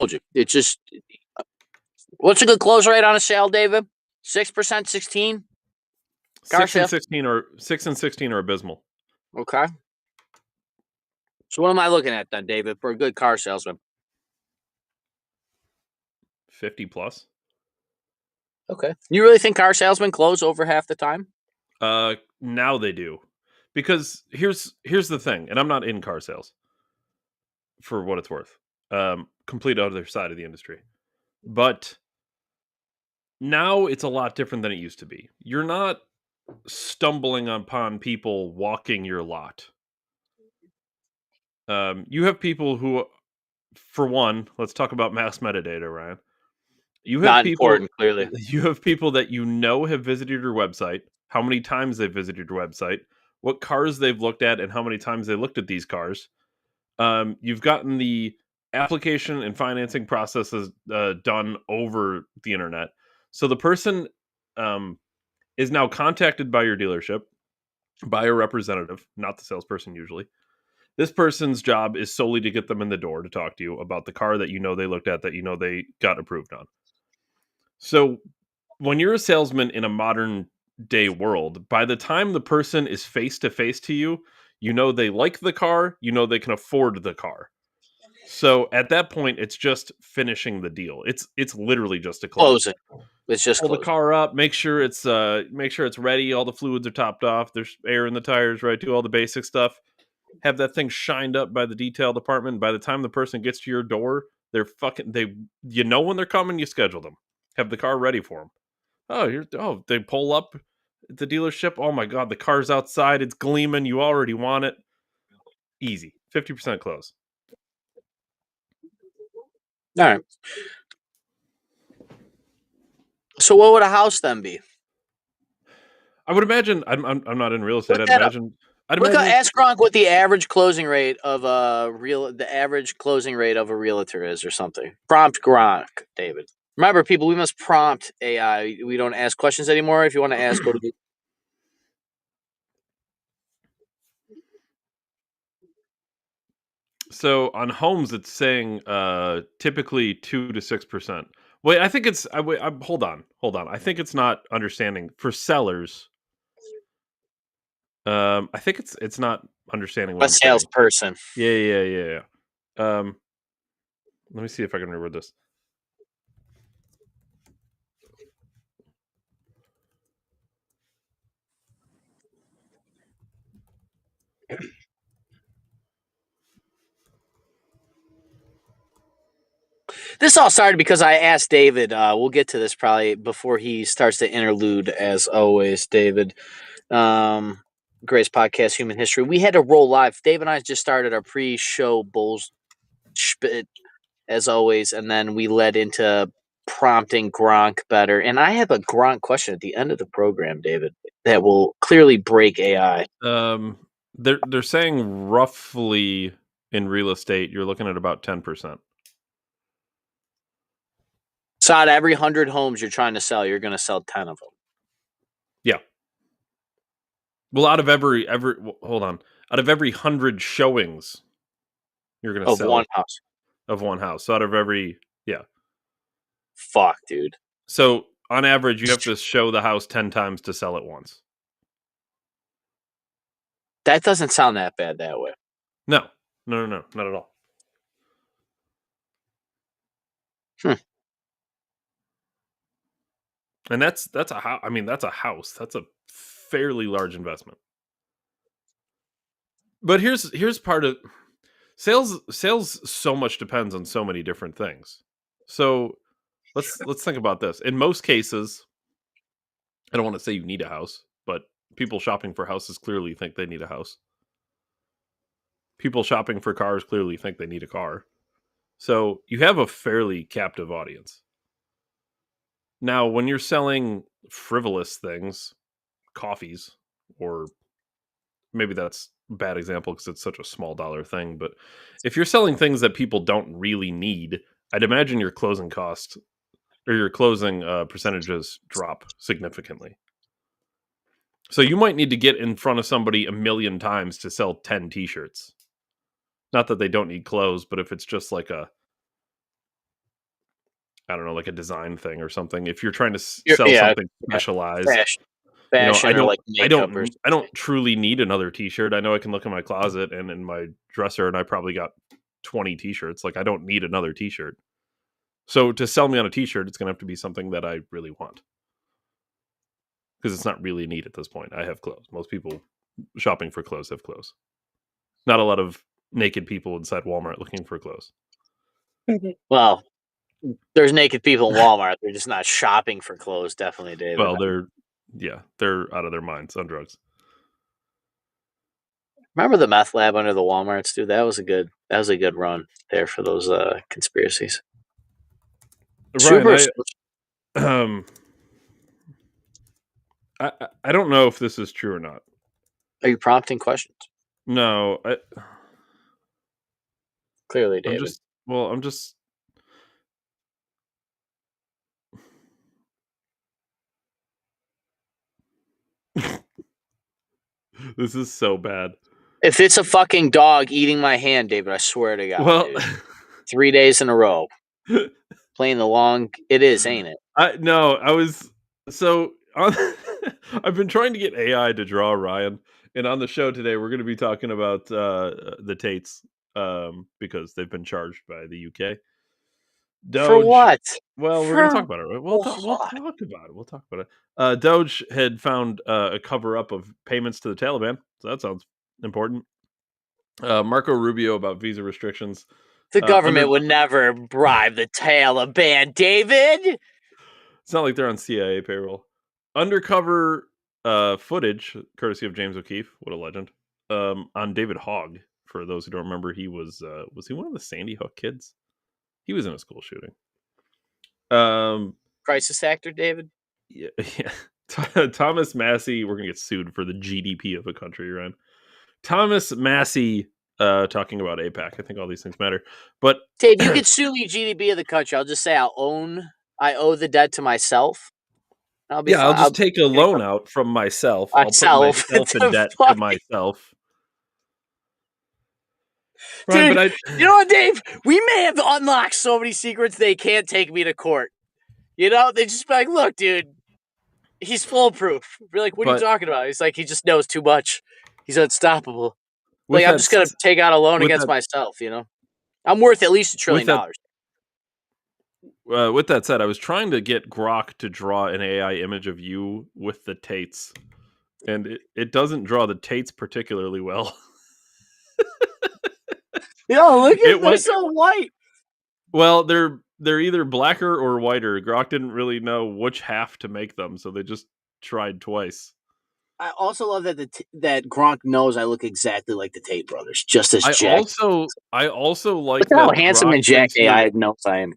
told you. It's just, what's a good close rate on a sale, David? 6%, 16? Car 6 and 16 are abysmal. Okay. So what am I looking at then, David, for a good car salesman? 50 plus. Okay. You really think car salesmen close over half the time? Now they do. Because here's the thing, and I'm not in car sales for what it's worth. Complete other side of the industry. But now it's a lot different than it used to be. You're not stumbling upon people walking your lot. You have people who, for one, let's talk about mass metadata, Ryan. You have Not people important, clearly. You have people that have visited your website, how many times they've visited your website, what cars they've looked at, and how many times they looked at these cars. You've gotten the application and financing processes done over the internet. So the person is now contacted by your dealership, by a representative, not the salesperson usually. This person's job is solely to get them in the door to talk to you about the car that they looked at, that they got approved on. So when you're a salesman in a modern day world, by the time the person is face to face to you, they like the car, they can afford the car. So at that point, it's just finishing the deal. It's literally just a close. Closing. It's just pull the car up, make sure it's ready, all the fluids are topped off, there's air in the tires, right? Do all the basic stuff. Have that thing shined up by the detail department. By the time the person gets to your door, they're when they're coming, you schedule them. Have the car ready for them. They pull up at the dealership. Oh my God, the car's outside. It's gleaming. You already want it. Easy. 50% close. All right. So what would a house then be? I would imagine. I'm not in real estate. Look ask Gronk what the average closing rate of a realtor is, or something. Prompt Gronk, David. Remember, people, we must prompt AI. We don't ask questions anymore. If you want to ask, go to the... So on homes, it's saying typically 2 to 6%. Wait, I think it's. Hold on. I think it's not understanding for sellers. I think it's not understanding what a salesperson. Yeah. Let me see if I can reword this. This all started because I asked David. We'll get to this probably before he starts the interlude, as always, David. Greatest podcast, Human History. We had to roll live. Dave and I just started our pre-show bulls spit, as always, and then we led into prompting Gronk better. And I have a Gronk question at the end of the program, David, that will clearly break AI. They're saying roughly in real estate, you're looking at about 10%. So out of every 100 homes you're trying to sell, you're going to sell 10 of them. Yeah. Well, out of every hold on, out of every 100 showings, you're going to sell one house. Of one house. So out of every, yeah. Fuck, dude. So on average, you have to show the house 10 times to sell it once. That doesn't sound that bad that way. No, not at all. And that's a house. I mean, that's a house. That's a fairly large investment. But here's part of sales. So much depends on so many different things. So let's think about this. In most cases, I don't want to say you need a house, but people shopping for houses clearly think they need a house. People shopping for cars clearly think they need a car. So you have a fairly captive audience. Now, when you're selling frivolous things, coffees, or maybe that's a bad example because it's such a small dollar thing, but if you're selling things that people don't really need, I'd imagine your closing cost or your closing percentages drop significantly. So you might need to get in front of somebody 1 million times to sell 10 t-shirts. Not that they don't need clothes, but if it's just like I don't know, like a design thing or something. If you're trying to sell something specialized, fashion or like makeup or I don't truly need another T-shirt. I know I can look in my closet and in my dresser, and I probably got 20 T-shirts. Like I don't need another T-shirt. So to sell me on a T-shirt, it's gonna have to be something that I really want, because it's not really a need at this point. I have clothes. Most people shopping for clothes have clothes. Not a lot of naked people inside Walmart looking for clothes. Well, there's naked people in Walmart. They're just not shopping for clothes. Definitely, David. Well, they're out of their minds on drugs. Remember the meth lab under the Walmarts, dude? That was a good run there for those conspiracies. Ryan, I don't know if this is true or not. Are you prompting questions? No, Clearly, David. I'm just. This is so bad. If it's a fucking dog eating my hand, David, I swear to God. Well, dude. 3 days in a row. Playing the long. It is, ain't it? I've been trying to get AI to draw Ryan, and on the show today we're going to be talking about the Tates, because they've been charged by the UK. Doge, for what? Well, we're going to talk about it. Right? We'll talk about it. Doge had found a cover-up of payments to the Taliban, so that sounds important. Marco Rubio about visa restrictions. The government would never bribe the Taliban, David. It's not like they're on CIA payroll. Undercover footage, courtesy of James O'Keefe, what a legend, on David Hogg. For those who don't remember, he was he one of the Sandy Hook kids? He was in a school shooting. Crisis actor, David? Yeah. Thomas Massey, we're going to get sued for the GDP of a country, right? Thomas Massey talking about APAC. I think all these things matter. But Dave, you could sue me GDP of the country. I'll just say I owe the debt to myself. I'll just take a loan out from myself. I'll put myself in debt to myself. Dude, Ryan, you know what, Dave? We may have unlocked so many secrets they can't take me to court. You know, they just be like, look, dude, he's foolproof. We're like, what are you talking about? He's like, he just knows too much. He's unstoppable. Like, I'm just going to take out a loan against myself, you know? I'm worth at least $1 trillion. With that said, I was trying to get Grok to draw an AI image of you with the Tates, and it doesn't draw the Tates particularly well. Yo, look at they're so white. Well, they're either blacker or whiter. Grok didn't really know which half to make them, so they just tried twice. I also love that that Gronk knows I look exactly like the Tate brothers, just as Jack. I also like look how handsome and Jack AI knows I am.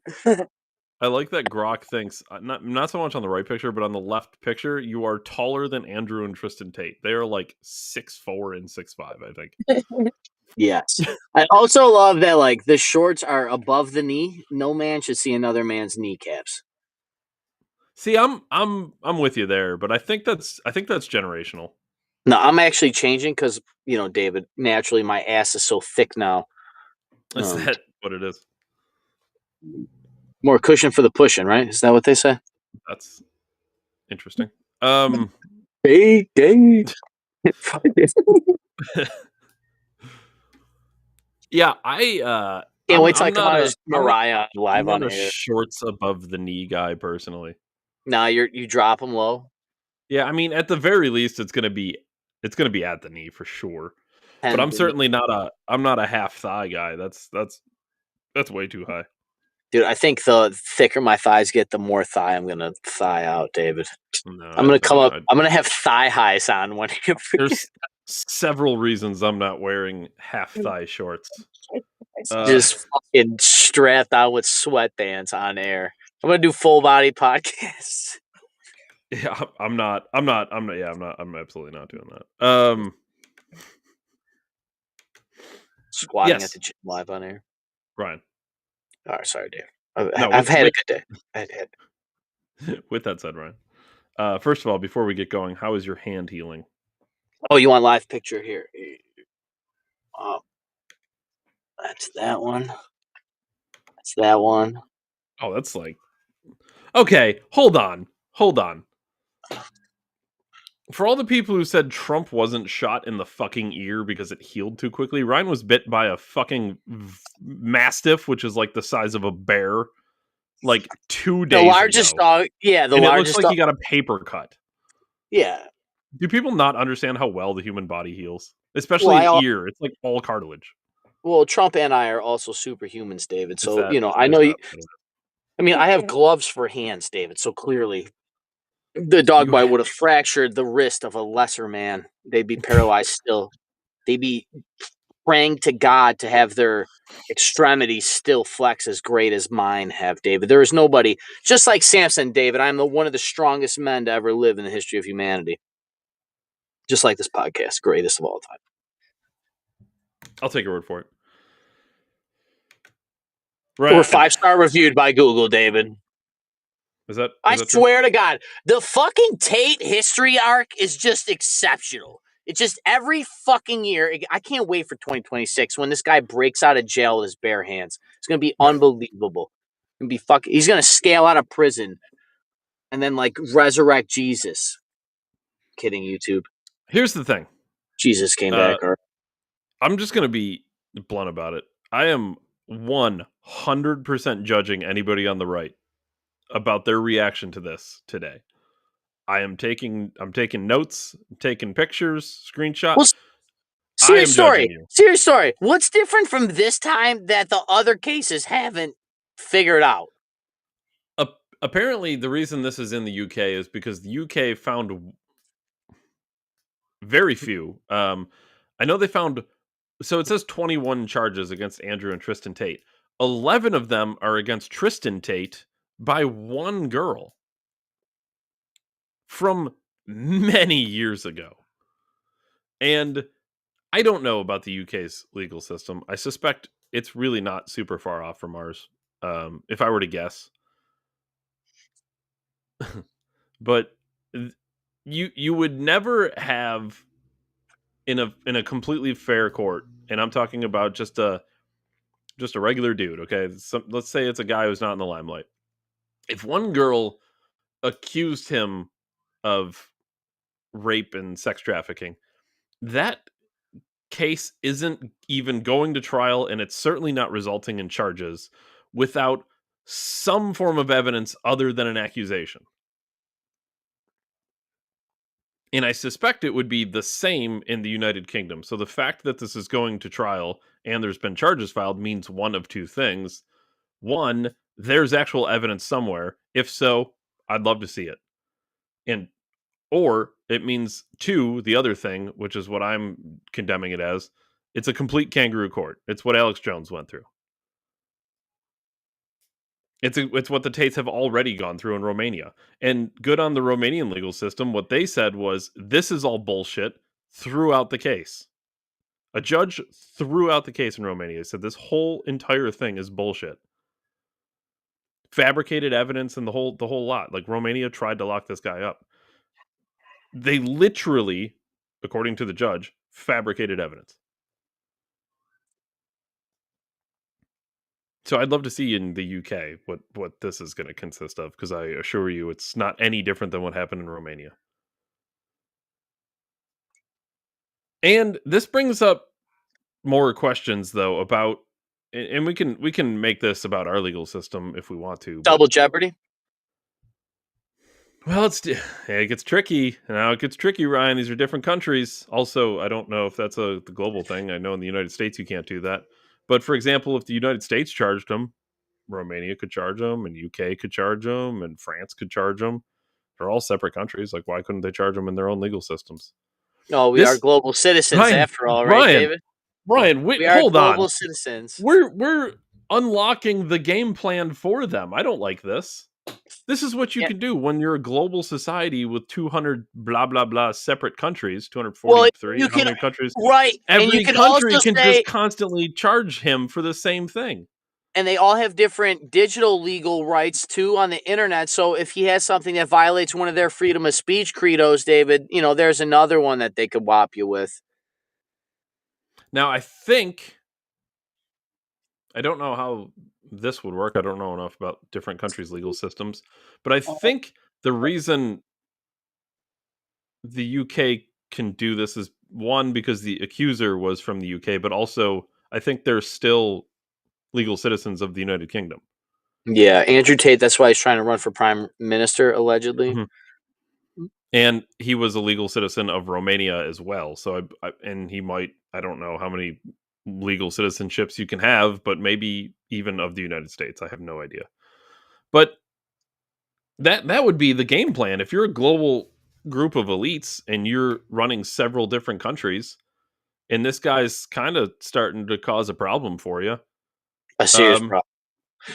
I like that Grok thinks, not so much on the right picture, but on the left picture, you are taller than Andrew and Tristan Tate. They are like 6'4" and 6'5", I think. Yes. I also love that like the shorts are above the knee. No man should see another man's kneecaps. See, I'm with you there, but I think that's generational. No, I'm actually changing because, you know, David, naturally my ass is so thick now. Is that what it is? More cushion for the pushing, right? Is that what they say? That's interesting. Hey, yeah, I can't wait till I come out as Mariah live on air. Shorts above the knee guy, personally. Nah, you drop them low. Yeah, I mean, at the very least, it's gonna be at the knee for sure. But I'm certainly not a half thigh guy. That's way too high. Dude, I think the thicker my thighs get, the more thigh I'm gonna thigh out, David. No, I'm gonna come up. I'm gonna have thigh highs on when there's several reasons I'm not wearing half thigh shorts. Just fucking strapped out with sweatbands on air. I'm gonna do full body podcasts. Yeah, I'm absolutely not doing that. Squatting at the gym live on air. Ryan. Oh, sorry, Dave. I've had a good day. With that said, Ryan, first of all, before we get going, how is your hand healing? Oh, you want live picture here? That's that one. That's that one. Oh, that's like Okay, hold on. For all the people who said Trump wasn't shot in the fucking ear because it healed too quickly, Ryan was bit by a fucking mastiff, which is like the size of a bear, like 2 The days largest ago. dog. Yeah, the And it looks largest like dog. he got a paper cut. Yeah. Do people not understand how well the human body heals? Especially an Well, ear. It's like all cartilage. Trump and I are also superhumans, David. Is So that I is know. that what it is? I mean, I have gloves for hands, David. So clearly, the dog You bite would have fractured the wrist of a lesser man. They'd be paralyzed still. They'd be praying to God to have their extremities still flex as great as mine have, David. There is nobody, just like Samson, David. I'm one of the strongest men to ever live in the history of humanity. Just like this podcast, greatest of all time. I'll take your word for it. We're Right. 5-star reviewed by Google, David. Is that I true? swear to God, the fucking Tate history arc is just exceptional. It's just every fucking year. I can't wait for 2026 when this guy breaks out of jail with his bare hands. It's gonna be unbelievable. He's gonna scale out of prison and then like resurrect Jesus. Kidding, YouTube. Here's the thing. Jesus came Uh, back. Or I'm just gonna be blunt about it. I am 100% judging anybody on the right about their reaction to this today. I'm taking notes, I'm taking pictures, screenshot. well, I serious am judging story. you. Serious story. What's different from this time that the other cases haven't figured out? Apparently, the reason this is in the UK is because the UK found very few. I know they found. So it says 21 charges against Andrew and Tristan Tate. 11 of them are against Tristan Tate by one girl from many years ago. And I don't know about the UK's legal system. I suspect it's really not super far off from ours, if I were to guess. But you would never have in a completely fair court, and I'm talking about just a regular dude. Okay, let's say it's a guy who's not in the limelight. If one girl accused him of rape and sex trafficking, that case isn't even going to trial, and it's certainly not resulting in charges without some form of evidence other than an accusation. And I suspect it would be the same in the United Kingdom. So the fact that this is going to trial and there's been charges filed means one of two things. One, there's actual evidence somewhere. If so, I'd love to see it. And or it means two, the other thing, which is what I'm condemning it as, it's a complete kangaroo court. It's what Alex Jones went through. It's what the Tates have already gone through in Romania. And good on the Romanian legal system. What they said was this is all bullshit throughout the case. A judge threw out the case in Romania, said this whole entire thing is bullshit. Fabricated evidence and the whole lot. Like Romania tried to lock this guy up. They literally, according to the judge, fabricated evidence. So I'd love to see in the UK what this is going to consist of, because I assure you it's not any different than what happened in Romania. And this brings up more questions though about, and we can make this about our legal system if we want to, but Double jeopardy. well, it gets tricky. Now it gets tricky, Ryan. These are different countries. Also, I don't know if that's the global thing. I know in the United States you can't do that. But for example, if the United States charged them, Romania could charge them, and UK could charge them, and France could charge them. They're all separate countries. Like, why couldn't they charge them in their own legal systems? No, we are This global citizens Ryan, after all, right, Ryan, David? Ryan. Wait, We are hold on. global citizens. We're unlocking the game plan for them. I don't like this. This is what you Yeah. can do when you're a global society with 200 blah blah blah separate countries, Well, 243. you How can many countries? right, and you Every can country also can say, just constantly charge him for the same thing. and they all have different digital legal rights too on the internet. So if he has something that violates one of their freedom of speech credos, David, there's another one that they could whop you with. Now, I don't know how this would work. I don't know enough about different countries' legal systems, but I think the reason the UK can do this is one because the accuser was from the UK, but also I think they're still legal citizens of the United Kingdom. Yeah, Andrew Tate. That's why he's trying to run for prime minister, allegedly. Mhm. And he was a legal citizen of Romania as well. So and he might, I don't know how many legal citizenships you can have, but maybe even of the United States. I have no idea. But that would be the game plan. If you're a global group of elites and you're running several different countries, and this guy's kind of starting to cause a problem for you. A serious problem.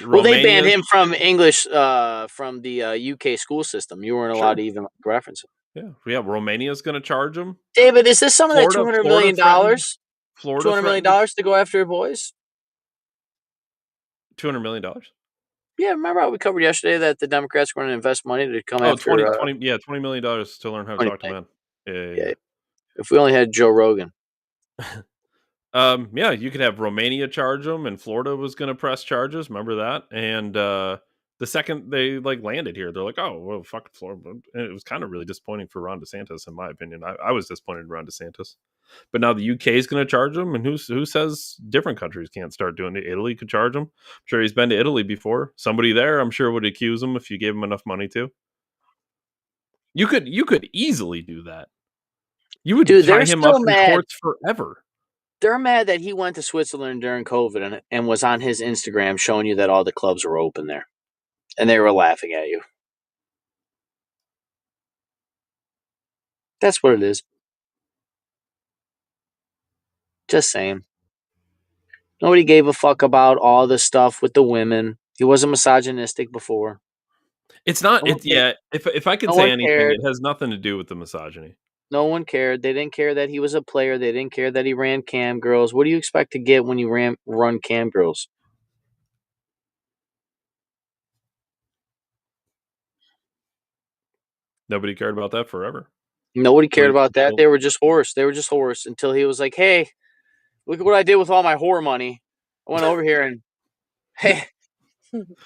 Well, they banned Romania, him from English, from the UK school system. You weren't allowed sure, to even reference it. yeah. Romania's going to charge him. David, is this some of that $200 Florida million threatened. dollars? Florida $200 million threatened dollars to go after your boys? $200 million. Yeah, remember how we covered yesterday that the Democrats were going to invest money to come Oh, after 20, yeah, $20 million to learn how to 20 talk to million? men. Yeah, Yeah, yeah, if we only had Joe Rogan. yeah. Yeah, you could have Romania charge them, and Florida was going to press charges. Remember that? And the second they like landed here, they're like, "Oh, well, fuck Florida." And it was kind of really disappointing for Ron DeSantis, in my opinion. I was disappointed in Ron DeSantis, but now the UK is going to charge them, and who says different countries can't start doing it? Italy could charge him. I'm sure he's been to Italy before. Somebody there, I'm sure, would accuse him if you gave him enough money to. You could easily do that. You would Dude, tie they're him up still in mad. courts forever. They're mad that he went to Switzerland during COVID and was on his Instagram showing you that all the clubs were open there. And they were laughing at you. That's what it is. Just saying. Nobody gave a fuck about all the stuff with the women. He wasn't misogynistic before. It's not. No one It cared. Yeah. If I could No say one anything, cared. it has nothing to do with the misogyny. No one cared. They didn't care that he was a player. They didn't care that he ran cam girls. What do you expect to get when you run cam girls? Nobody cared about that forever. Nobody cared about that. Until They were just horse. They were just horse until he was like, "Hey, look at what I did with all my whore money. I went over here and hey,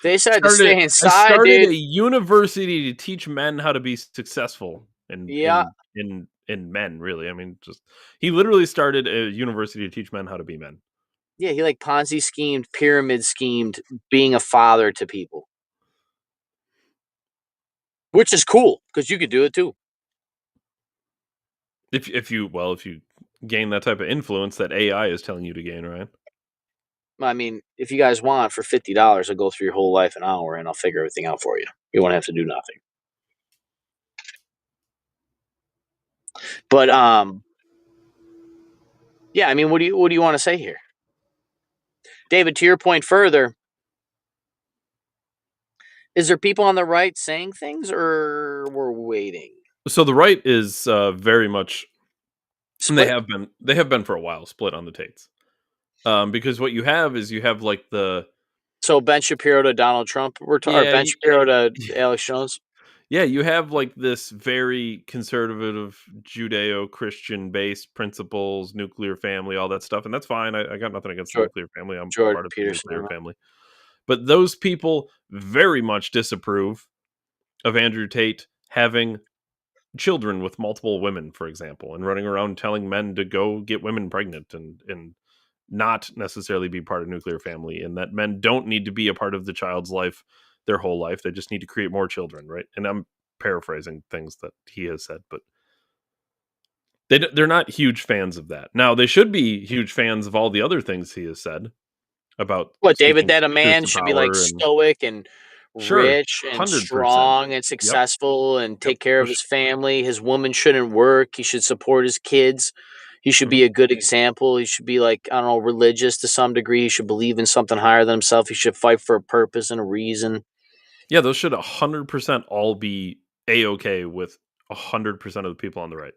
they said to started. stay I inside, started dude." a university to teach men how to be successful in Yeah, in in men. Really, I mean, just he literally started a university to teach men how to be men. yeah. He like Ponzi schemed, pyramid schemed, being a father to people, which is cool because you could do it too. If you gain that type of influence that AI is telling you to gain, right? I mean, if you guys want for $50, I'll go through your whole life in an hour and I'll figure everything out for you. You won't have to do nothing. But yeah. I mean, what do you want to say here, David? To your point further, is there people on the right saying things, or we're waiting? So the right is very much, and Split. they have been for a while, split on the Tates. Because what you have is you have like the So Ben Shapiro to Donald Trump, or yeah Ben you, Shapiro to Alex Jones. yeah, you have like this very conservative Judeo-Christian based principles, nuclear family, all that stuff, and that's fine. I got nothing against the Jordan, nuclear family. I'm Jordan part of the nuclear Peterson. family, but those people very much disapprove of Andrew Tate having children with multiple women, for example, and running around telling men to go get women pregnant and not necessarily be part of nuclear family, and that men don't need to be a part of the child's life their whole life. They just need to create more children, right? And I'm paraphrasing things that he has said, but they're not huge fans of that. Now, they should be huge fans of all the other things he has said about What, David? speaking That a truth man to should be like power and stoic and sure, rich and 100%. strong and Yep, successful and yep, take care of push. his family. His woman shouldn't work. He should support his kids. He should Mhm. be a good example. He should be like, I don't know, religious to some degree. He should believe in something higher than himself. He should fight for a purpose and a reason. Yeah, those should 100% all be A-okay with 100% of the people on the right.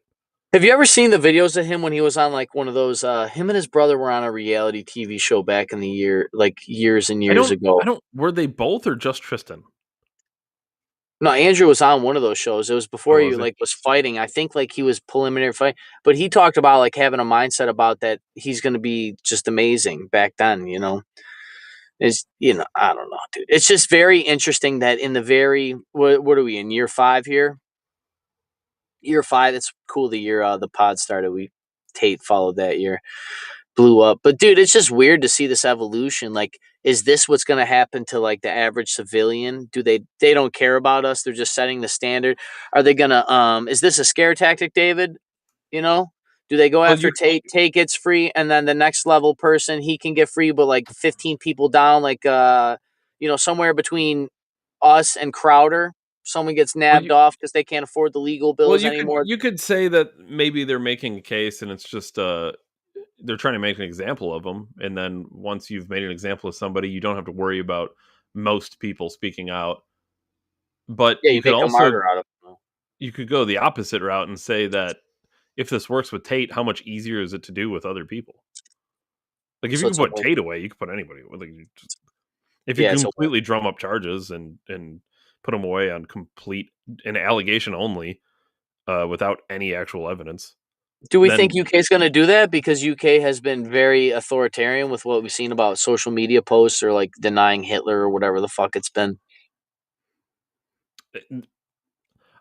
Have you ever seen the videos of him when he was on like one of those? Him and his brother were on a reality TV show back in the year, like years and years I ago. don't were they both or just Tristan? No, Andrew was on one of those shows. It was Oh, before he was he? like was fighting. I think like he was preliminary fight, but he talked about like having a mindset about that he's going to be just amazing back then. Is I don't know, dude. It's just very interesting that in the very what are we in year 5 here? Year 5. It's cool. The year the pod started, we Tate followed that year, blew up. But dude, it's just weird to see this evolution. Like, is this what's going to happen to like the average civilian? Do they don't care about us? They're just setting the standard. Are they gonna? Is this a scare tactic, David? You know, do they go Well, after Tate? Tate gets free, and then the next level person he can get free, but like 15 people down, like somewhere between us and Crowder, someone gets well, nabbed you, off because they can't afford the legal well, bills you could anymore. you could say that maybe they're making a case, and it's just they're trying to make an example of them, and then once you've made an example of somebody, you don't have to worry about most people speaking out. But Yeah, you you could make a also martyr out of them. you could go the opposite route and say that if this works with Tate, how much easier is it to do with other people? Like if So you can it's a put win. Tate away, you can put anybody away. Like, if you Yeah, it's a win. completely drum up charges and put them away on complete an allegation only, without any actual evidence, Do we think then UK is going to do that? Because UK has been very authoritarian with what we've seen about social media posts or like denying Hitler or whatever the fuck it's been.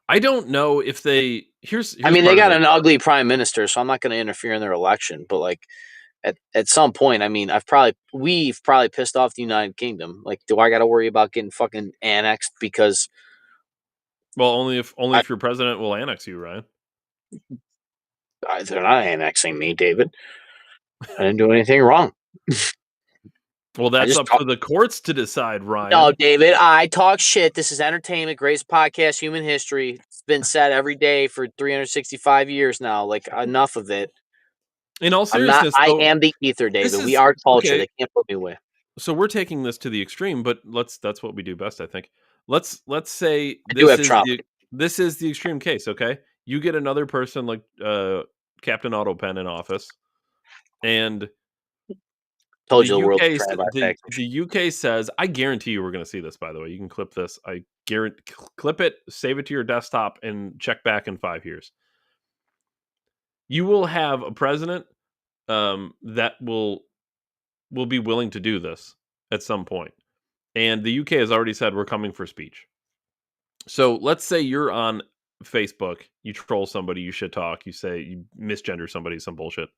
I don't know if they. I Here's mean, they part of got it. an ugly prime minister, so I'm not going to interfere in their election. But like at some point, I mean, we've probably pissed off the United Kingdom. Like, do I got to worry about getting fucking annexed because Well, only I, if your president will annex you, Ryan. they're not annexing me, David? I didn't do anything wrong. Well, I that's just up to the courts to decide, No, Ryan. David, I talk shit. This is entertainment, greatest podcast, human history. It's been said every day for 365 years now. Like, enough of it. In all I'm not, seriousness, I though, am the ether, this David. We is are culture. okay. They can't put me away. So we're taking this to the extreme, but that's what we do best, I think. Let's say I do have Trump. this is the extreme case, okay? You get another person like Captain Autopen in office, and Told you the world's a The tripartite. UK says, I guarantee you we're going to see this. By the way, you can clip this. I guarantee, clip it, save it to your desktop, and check back in 5 years. You will have a president that will be willing to do this at some point. And the UK has already said we're coming for speech. So let's say you're on Facebook, you troll somebody, you shit talk, you say you misgender somebody, some bullshit.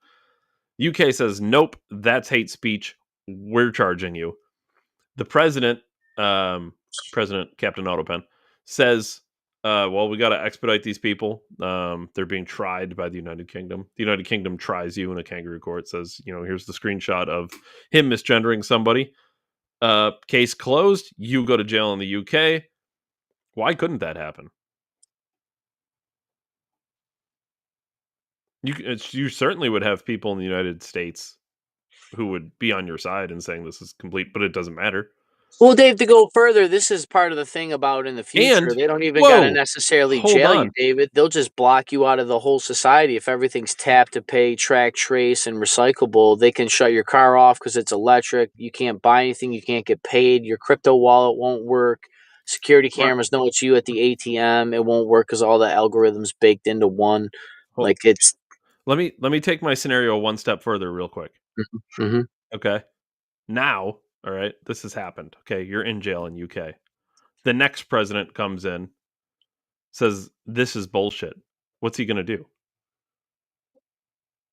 UK says, nope, that's hate speech. We're charging you. The president, President Captain Autopen, says, well, we got to expedite these people. They're being tried by the United Kingdom. The United Kingdom tries you in a kangaroo court, says, here's the screenshot of him misgendering somebody. Case closed. You go to jail in the UK. Why couldn't that happen? You certainly would have people in the United States who would be on your side and saying this is complete, but it doesn't matter. Well, Dave, to go further, this is part of the thing about in the future. And They don't even got to whoa, necessarily hold jail you, on. David. They'll just block you out of the whole society. If everything's tap to pay, track, trace, and recyclable, they can shut your car off because it's electric. You can't buy anything. You can't get paid. Your crypto wallet won't work. Security Right. cameras know it's you at the ATM. It won't work because all the algorithms baked into one. Well, Like it's. let me take my scenario one step further real quick. Mm-hmm. Okay. Now, all right, this has happened. Okay, you're in jail in UK. The next president comes in, says this is bullshit. What's he going to do?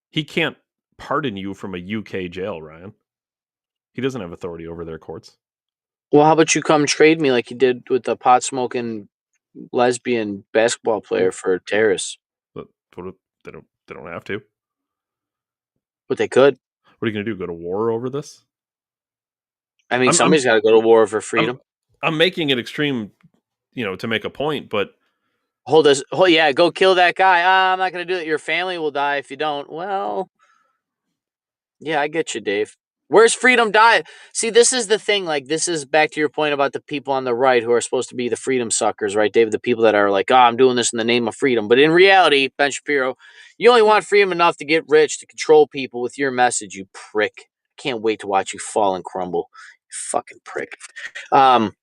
He can't pardon you from a UK jail, Ryan. He doesn't have authority over their courts. Well, how about you come trade me like you did with the pot smoking lesbian basketball player for terrorists? But they don't have to. But they could. What are you going to do? Go to war over this? I mean, I'm I'm somebody's got to go to war for I'm freedom. I'm making it extreme, to make a point, but Yeah, go kill that guy. I'm not going to do it. Your family will die if you don't. Well, yeah, I get you, Dave. Where's freedom die? See, this is the thing. Like, this is back to your point about the people on the right who are supposed to be the freedom suckers, right, David? The people that are like, I'm doing this in the name of freedom. But in reality, Ben Shapiro, you only want freedom enough to get rich, to control people with your message, you prick. Can't wait to watch you fall and crumble. You fucking prick. Um,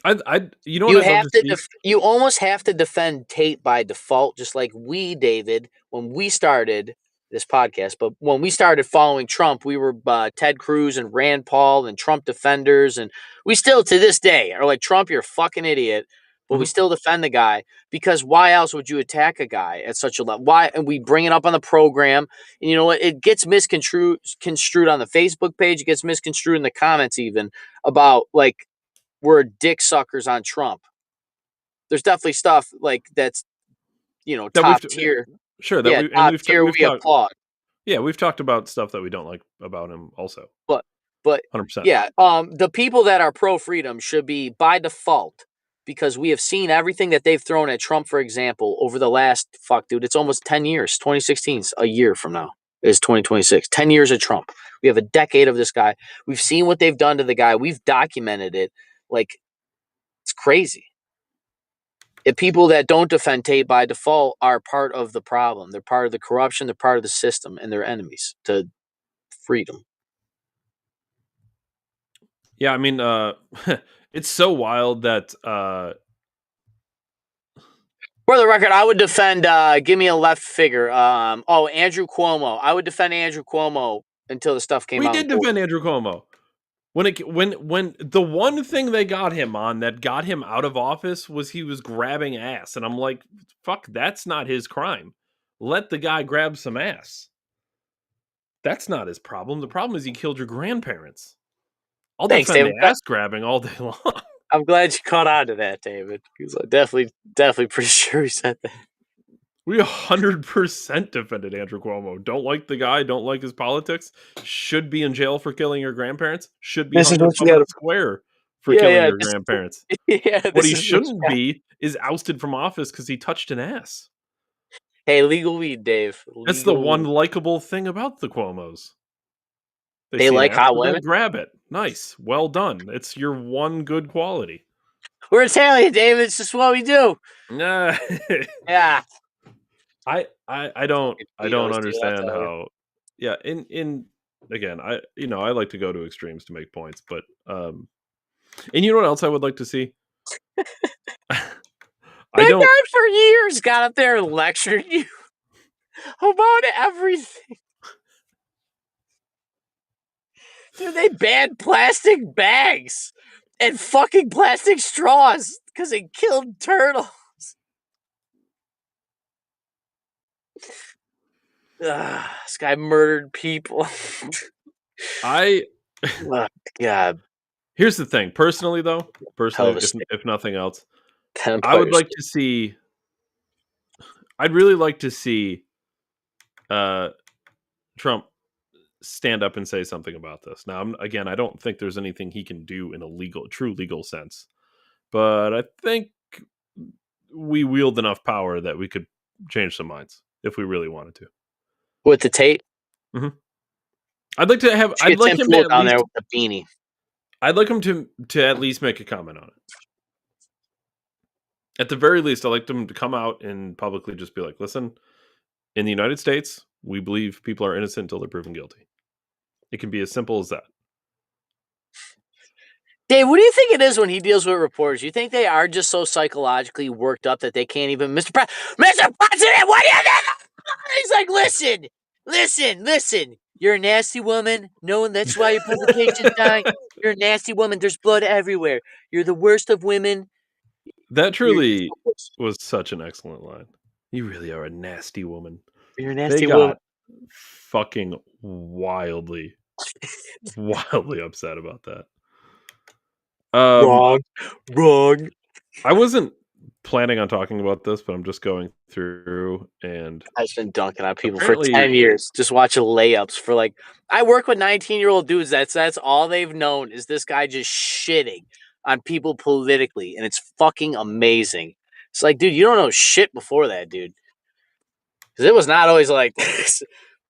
you know what I'd love to see? You almost have to defend Tate by default, just like we, David, when we started. this podcast, but when we started following Trump, we were Ted Cruz and Rand Paul and Trump defenders, and we still to this day are like, Trump, you're a fucking idiot, but we Mhm. still defend the guy, because why else would you attack a guy at such a level? Why? And we bring it up on the program, and you know what? It gets misconstrued on the Facebook page. It gets misconstrued in the comments, even about like we're dick suckers on Trump. There's definitely stuff like that's That we've top tier. sure that Yeah, we and top tier. we've We talked applaud. yeah, we've talked about stuff that we don't like about him also. But but 100%. yeah, the people that are pro freedom should be by default, because we have seen everything that they've thrown at Trump, for example, over the last dude, it's almost 10 years. 2016 's a year from now is 2026. 10 years of Trump. We have a decade of this guy. We've seen what they've done to the guy. We've documented it. Like, it's crazy. If people that don't defend Tate by default are part of the problem. They're part of the corruption, they're part of the system, and they're enemies to freedom. Yeah, I mean, it's so wild that For the record, I would defend. Give me a left figure. Andrew Cuomo. I would defend Andrew Cuomo until the stuff came we out in did court. defend Andrew Cuomo. When the one thing they got him on that got him out of office was he was grabbing ass, and I'm like, fuck, that's not his crime. Let the guy grab some ass. That's not his problem. The problem is he killed your grandparents. I'll Thanks, defend the David. ass grabbing all day long. I'm glad you caught on to that, David. Because I'm definitely pretty sure he said that. We 100% defended Andrew Cuomo. Don't like the guy, don't like his politics. Should be in jail for killing your grandparents. Should be This is hung in what you got public to. square for Yeah, killing yeah. your grandparents. Yeah, What this he is what you shouldn't got. be is ousted from office because he touched an ass. Hey, legal weed, Dave. That's the Legal one weed. likable thing about the Cuomos. They They see an like ass, hot they're gonna women. grab it. Nice, well done. It's your one good quality. We're Italian, David. It's just what we do. Nah. Yeah. I don't Vetoes, dude, I'll understand tell you. how. Yeah, in again, I like to go to extremes to make points, but and you know what else I would like to see? I That don't. guy for years got up there and lectured you about everything. Dude, they banned plastic bags and fucking plastic straws because it killed turtles. This guy murdered people. I Oh, God, Here's the thing. Personally, though, hell of a if nothing else, I would Empire like State. to see. I'd really like to see uh, Trump stand up and say something about this. Now, again, I don't think there's anything he can do in a true legal sense, but I think we wield enough power that we could change some minds if we really wanted to. With the Tate. hmm I'd like to have. Should get Tim Pool down there with the beanie. I'd like him to at least make a comment on it. At the very least, I'd like them to come out and publicly just be like, "Listen, in the United States, we believe people are innocent until they're proven guilty." It can be as simple as that. Dave, what do you think it is when he deals with reporters? You think they are just so psychologically worked up that they can't even, Mr. President, what do you think? He's like, listen. You're a nasty woman. No, that's why your publication's dying. You're a nasty woman. There's blood everywhere. You're the worst of women. That You're, truly was such an excellent line. You really are a nasty woman. you're a They nasty woman. got fucking wildly upset about that. Wrong. I wasn't planning on talking about this, but I'm just going through and I've been dunking on people for apparently 10 years, just watching layups for like, I work with 19-year-old dudes. That's all they've known is this guy just shitting on people politically. And it's fucking amazing. It's like, dude, you don't know shit before that, dude. Because it was not always like this.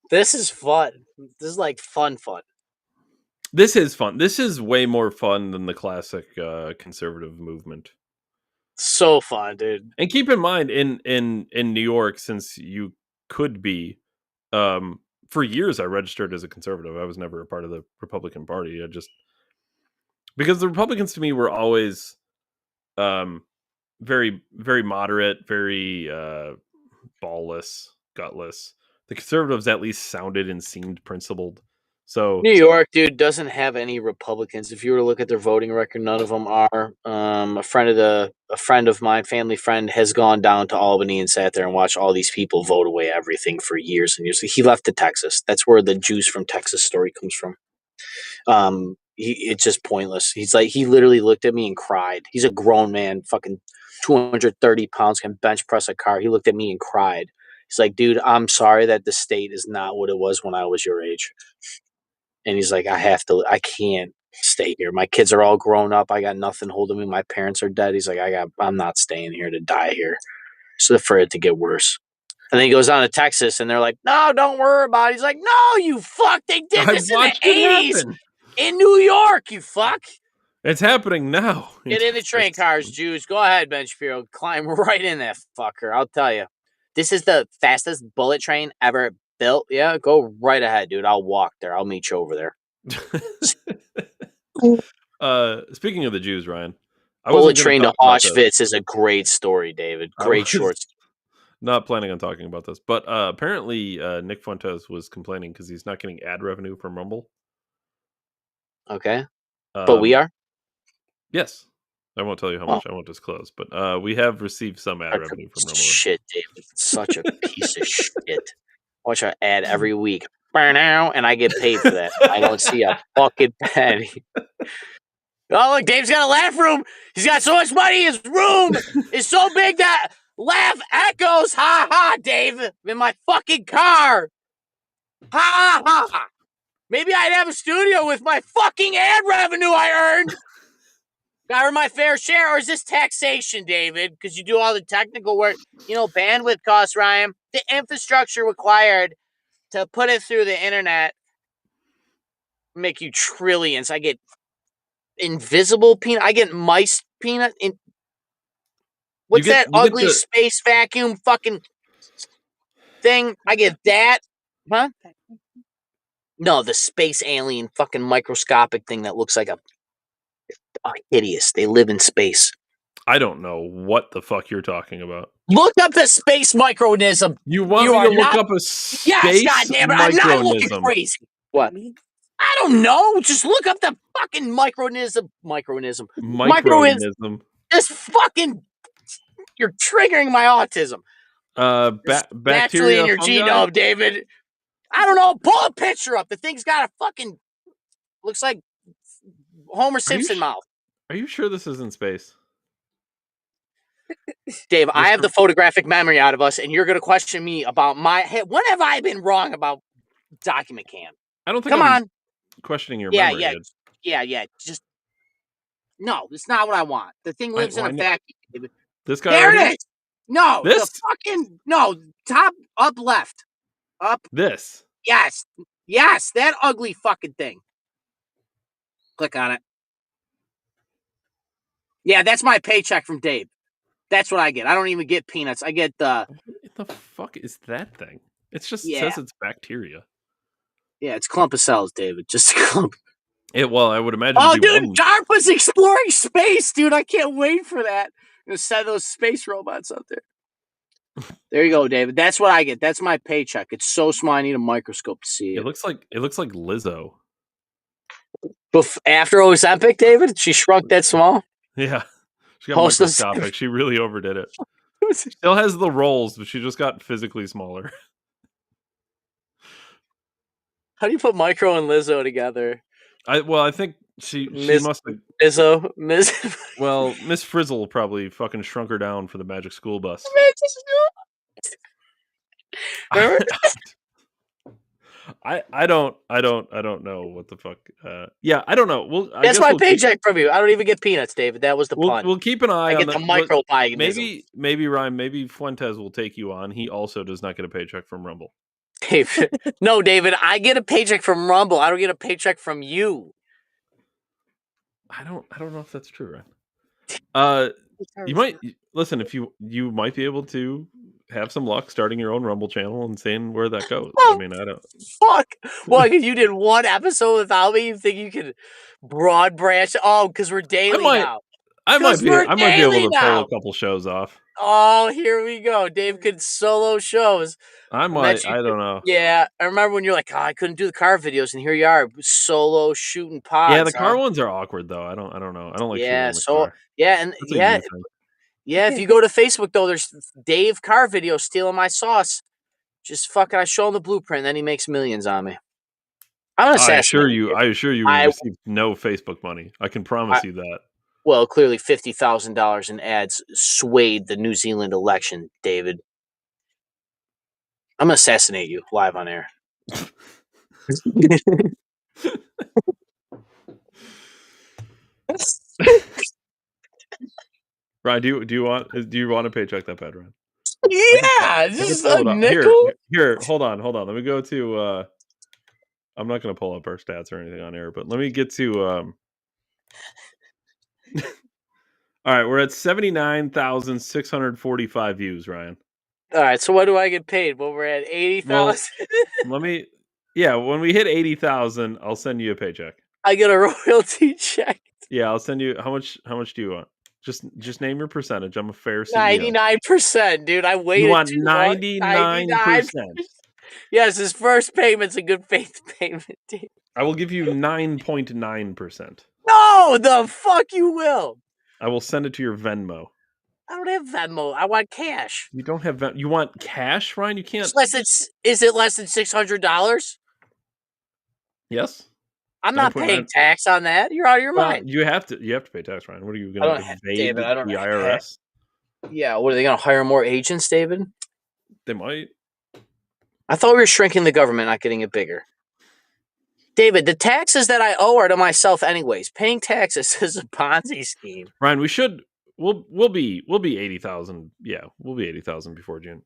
This is fun. This is like fun. this is fun. This is way more fun than the classic conservative movement. So fun, dude. And keep in mind, in New York, since you could be, for years I registered as a conservative. I was never a part of the Republican Party. I just because the Republicans to me were always very very moderate, very ballless, gutless. the conservatives at least sounded and seemed principled. So New York, dude, doesn't have any Republicans. If you were to look at their voting record, none of them are. A friend of mine, family friend, has gone down to Albany and sat there and watched all these people vote away everything for years and years. He left to Texas. That's where the Jews from Texas story comes from. It's just pointless. He literally looked at me and cried. He's a grown man, fucking 230 pounds, can bench press a car. He looked at me and cried. He's like, dude, I'm sorry that the state is not what it was when I was your age. And he's like, I can't stay here. My kids are all grown up. I got nothing holding me. My parents are dead. He's like, I'm not staying here to die here. So for it to get worse. And then he goes down to Texas and they're like, no, don't worry about it. He's like, no, you fuck. They did this in the 80s in New York, you fuck. It's happening now. Get in the train cars, Jews. Go ahead, Ben Shapiro. Climb right in that fucker. I'll tell you. This is the fastest bullet train ever built. Yeah, go right ahead, dude. I'll walk there. I'll meet you over there. Speaking of the Jews, Ryan, Bullet Train to Auschwitz is a great story, David. Great short story. Not planning on talking about this, but apparently Nick Fuentes was complaining because he's not getting ad revenue from Rumble. Okay, but we are. Yes, I won't tell you how much. I won't disclose, but we have received some ad revenue from Rumble. Shit, David, such a piece of shit. Watch our ad every week. Now, and I get paid for that. I don't see a fucking penny. Oh, look, Dave's got a laugh room. He's got so much money. His room is so big that laugh echoes. Ha ha, Dave, in my fucking car. Ha ha ha. Maybe I'd have a studio with my fucking ad revenue I earned. Got earn my fair share, or is this taxation, David? Because you do all the technical work. You know, bandwidth costs, Ryan. The infrastructure required to put it through the internet make you trillions. I get invisible peanut. I get mice peanut. What's that ugly space vacuum fucking thing? I get that. Huh? No, the space alien fucking microscopic thing that looks like a hideous. They live in space. I don't know what the fuck you're talking about. Look up the space micronism. You want me to look up a space micronism? Yes, goddamn it! I'm not looking crazy. What? I don't know. Just look up the fucking micronism. Just fucking. You're triggering my autism. Bacteria, naturally in your genome, David. I don't know. Pull a picture up. The thing's got a fucking. Looks like Homer Simpson mouth. Are you sure this is in space? Dave, I have the photographic memory out of us, and you're going to question me about my. Hey, when have I been wrong about document cam? I don't think I'm questioning your memory. Yeah. Just no, it's not what I want. The thing lives in a vacuum, David. This guy. There it is. No, this the fucking top up left, up. This. Yes, that ugly fucking thing. Click on it. Yeah, that's my paycheck from Dave. That's what I get. I don't even get peanuts. I get the. What the fuck is that thing? It just says it's bacteria. Yeah, it's a clump of cells, David. Just a clump. Well, I would imagine. Oh, dude, DARPA's exploring space, dude. I can't wait for that. I'm gonna send those space robots out there. There you go, David. That's what I get. That's my paycheck. It's so small. I need a microscope to see it. It looks like Lizzo. After Ozempic, David, she shrunk that small. Yeah. She got microscopic. She really overdid it. Still has the rolls, but she just got physically smaller. How do you put Micro and Lizzo together? I think she must have. Miss. Well, Miss Frizzle probably fucking shrunk her down for the Magic School Bus. Remember? I don't know what the fuck. Yeah, I don't know. Well, that's my paycheck from you. I don't even get peanuts, David. That was the pun. We'll keep an eye on I get the micro pie. Maybe Ryan, maybe Fuentes will take you on. He also does not get a paycheck from Rumble. David. No, David, I get a paycheck from Rumble. I don't get a paycheck from you. I don't know if that's true, Ryan. You might listen if you might be able to have some luck starting your own Rumble channel and seeing where that goes. I mean, I don't. Fuck. Well, you did one episode without me. You think you could broad branch? Oh, because we're daily now. I might be able daily to pull now. a couple shows off. Oh, here we go. Dave could solo shows. I might. I don't know. Yeah, I remember when you're like, I couldn't do the car videos, and here you are, solo shooting Yeah, the pods, car huh? ones are awkward though. I don't know. I don't like shooting Yeah, in the car. and That's a you thing. yeah. If you go to Facebook though, there's Dave car video stealing my sauce. Just fucking, I show him the blueprint, and then he makes millions on me. I'm gonna assassinate you. I assure you, we received no Facebook money. I can promise you that. Well, clearly $50,000 in ads swayed the New Zealand election, David. I'm gonna assassinate you live on air. Ryan, do you want to paycheck that bad, Ryan? Yeah, just a nickel. Here, hold on. Let me go to. I'm not going to pull up our stats or anything on air, but let me get to. All right, we're at 79,645 views, Ryan. All right, so what do I get paid? Well, we're at 80,000. Let me. Yeah, when we hit 80,000, I'll send you a paycheck. I get a royalty check. Yeah, I'll send you. How much do you want? Just name your percentage. I'm a fair CEO. 99%, dude. I waited. You want 99%? Yes, his first payment's a good faith payment, dude. I will give you 9.9%. No, the fuck you will. I will send it to your Venmo. I don't have Venmo. I want cash. You don't have Venmo. You want cash, Ryan? You can't. Is it less than $600? Yes. I'm not paying tax on that. You're out of your mind. You have to pay tax, Ryan. What are you going to evade the IRS? Yeah, what are they going to hire more agents, David? They might. I thought we were shrinking the government, not getting it bigger. David, the taxes that I owe are to myself anyways. Paying taxes is a Ponzi scheme. Ryan, we'll be 80,000. Yeah, we'll be 80,000 before June.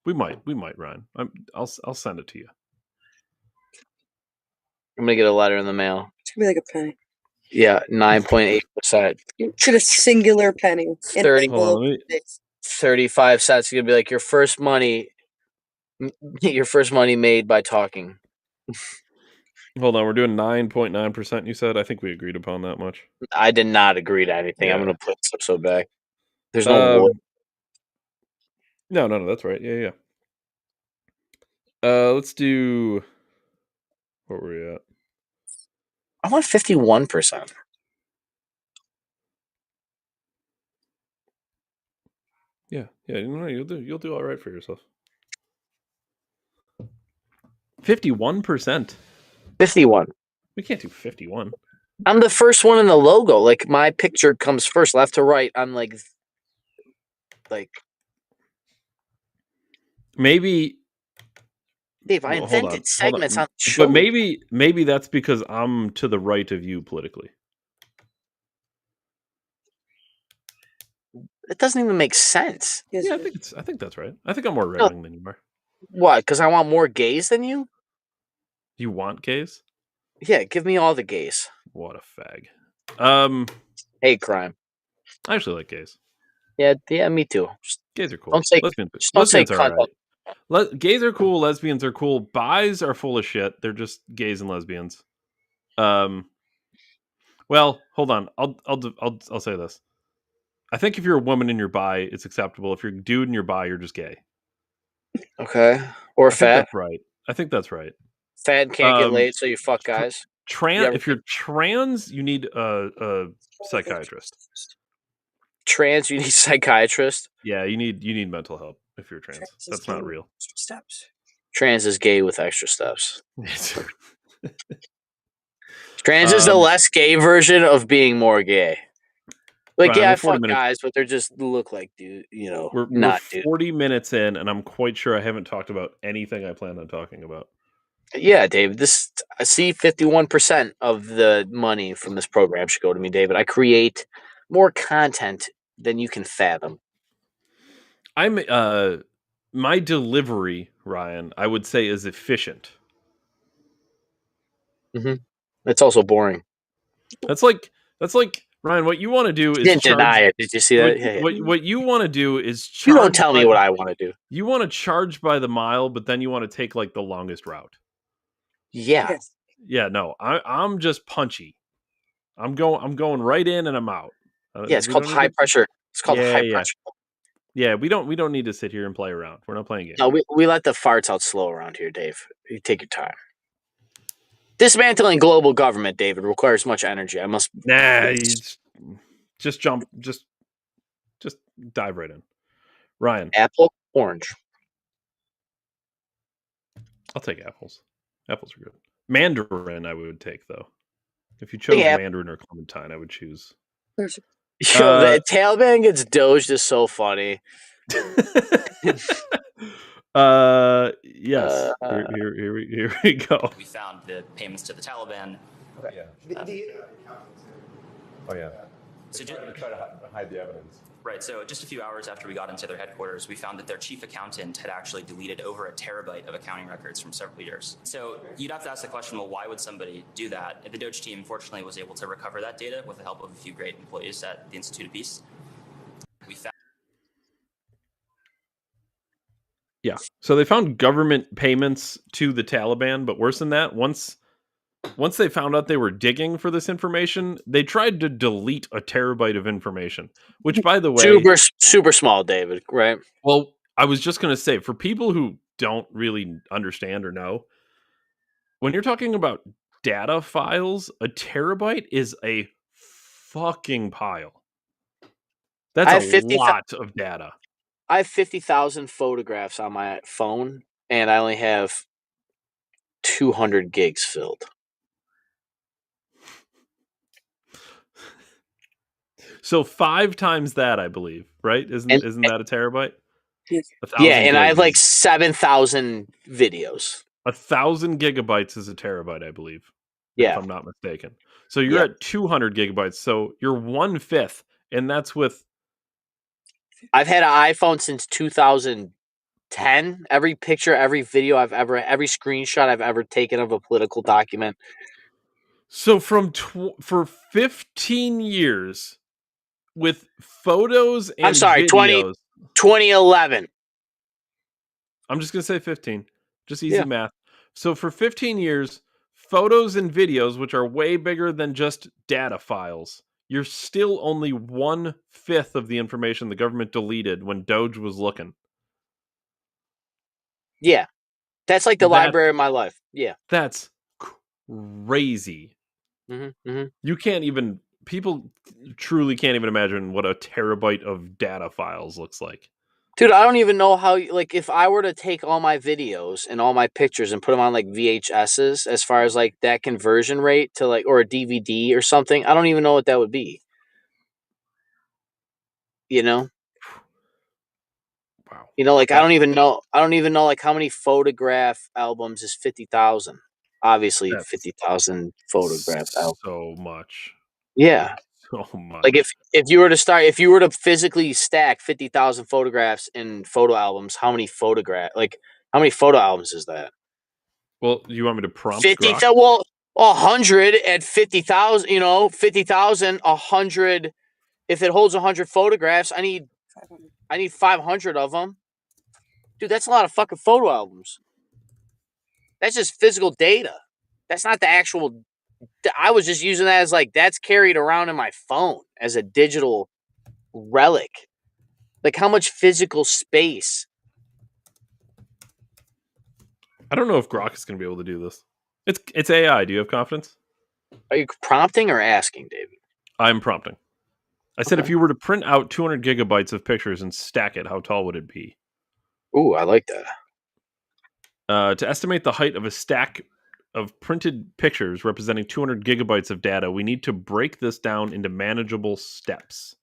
We might, Ryan. I'll send it to you. I'm gonna get a letter in the mail. It's gonna be like a penny. Yeah, 9.8%. Should a singular penny. 35 cents. It's gonna be like your first money made by talking. Hold on, we're doing 9.9%. You said. I think we agreed upon that much. I did not agree to anything. Yeah. I'm gonna put this episode back. There's no wood. No. That's right. Yeah. Let's do. What were we at? I want 51%. Yeah. You'll do all right for yourself. 51%. 51. We can't do 51. I'm the first one in the logo. Like my picture comes first, left to right. I'm like maybe. Dave, I invented segments on the show. But maybe that's because I'm to the right of you politically. It doesn't even make sense. Yeah, I think that's right. I think I'm more right-wing than you are. What? Because I want more gays than you? You want gays? Yeah, give me all the gays. What a fag. Hate crime. I actually like gays. Yeah, me too. Gays are cool. Lesbians are all right. Gays are cool. Lesbians are cool. Bis are full of shit. They're just gays and lesbians. Well, hold on. I'll say this. I think if you're a woman and you're bi, it's acceptable. If you're a dude and you're bi, you're just gay. Okay. Or fat. That's right. I think that's right. Fat can't get laid, so you fuck guys. If you're trans, you need a psychiatrist. Trans, you need psychiatrist. Yeah, you need mental help if you're trans. That's not real. Steps. Trans is gay with extra steps. Trans is the less gay version of being more gay. Like, Ryan, I fuck guys, but they just look like dude. We're not 40 minutes in, and I'm quite sure I haven't talked about anything I planned on talking about. Yeah, David. I see 51% of the money from this program should go to me, David. I create more content than you can fathom. My delivery, Ryan, I would say is efficient. Mm-hmm. It's also boring. That's like Ryan. What you want to do is didn't deny it. Did you see that? What you want to do is charge. You don't tell me what I want to do. You want to charge by the mile, but then you want to take like the longest route. Yeah. Yeah. No, I'm just punchy. I'm going right in and I'm out. Yeah, it's We called don't need high to- pressure. It's called Yeah, high yeah. pressure. Yeah, we don't need to sit here and play around. We're not playing games. No, we let the farts out slow around here, Dave. You take your time. Dismantling global government, David, requires much energy. I must. Nah, just jump, just dive right in. Ryan, Apple, orange. I'll take apples. Apples are good. Mandarin, I would take though. If you chose Yeah. Mandarin or Clementine, I would choose. There's Yo, the Taliban gets doged is so funny. Yes. Here we go. We found the payments to the Taliban. Yeah. Oh yeah. So They're trying to try to hide the evidence. Right, so just a few hours after we got into their headquarters, we found that their chief accountant had actually deleted over 1 terabyte of accounting records from several years. So you'd have to ask the question, well, why would somebody do that? And the Doge team, fortunately, was able to recover that data with the help of a few great employees at the Institute of Peace. We found Yeah. So they found government payments to the Taliban, but worse than that, once they found out they were digging for this information, they tried to delete 1 terabyte of information, which, by the way, super small, David, right? well, I was just going to say, for people who don't really understand or know, when you're talking about data files, 1 terabyte is a fucking pile. That's I have a 50,000 lot of data. I have 50,000 photographs on my phone, and I only have 200 gigs filled. So 5 times that, I believe, right? Isn't that 1 terabyte? Yes. 1,000 Yeah, and I have like gigs. 7,000 videos. 1,000 gigabytes is 1 terabyte, I believe. Yeah. If I'm not mistaken. So you're at 200 gigabytes. So you're 1/5, and that's with. I've had an iPhone since 2010. Every picture, every video every screenshot I've ever taken of a political document. So for 15 years, with photos and I'm sorry, videos. 2011. I'm just gonna say 15. Just easy math. So for 15 years, photos and videos, which are way bigger than just data files, you're still only 1/5 of the information the government deleted when Doge was looking. Yeah. That's like the library of my life. Yeah. That's crazy. You can't even. People truly can't even imagine what 1 terabyte of data files looks like. Dude, I don't even know how, like, if I were to take all my videos and all my pictures and put them on, like, VHSs, as far as, like, that conversion rate to, like, or a DVD or something, I don't even know what that would be. You know? Wow. You know, like, I don't even know, like, how many photograph albums is 50,000. Obviously, That's 50,000 photograph albums. So much. Yeah. So much. Like, if you were to physically stack 50,000 photographs in photo albums, how many photo albums is that? Well, you want me to prompt 50. Grok? Well, 100 at 50,000. 50,000. 100. If it holds 100 photographs, I need 500 of them. Dude, that's a lot of fucking photo albums. That's just physical data. That's not the actual. I was just using that as like that's carried around in my phone as a digital relic. Like how much physical space? I don't know if Grok is going to be able to do this. It's AI. Do you have confidence? Are you prompting or asking, David? I'm prompting. I said if you were to print out 200 gigabytes of pictures and stack it, how tall would it be? Ooh, I like that. To estimate the height of a stack of printed pictures representing 200 gigabytes of data, we need to break this down into manageable steps.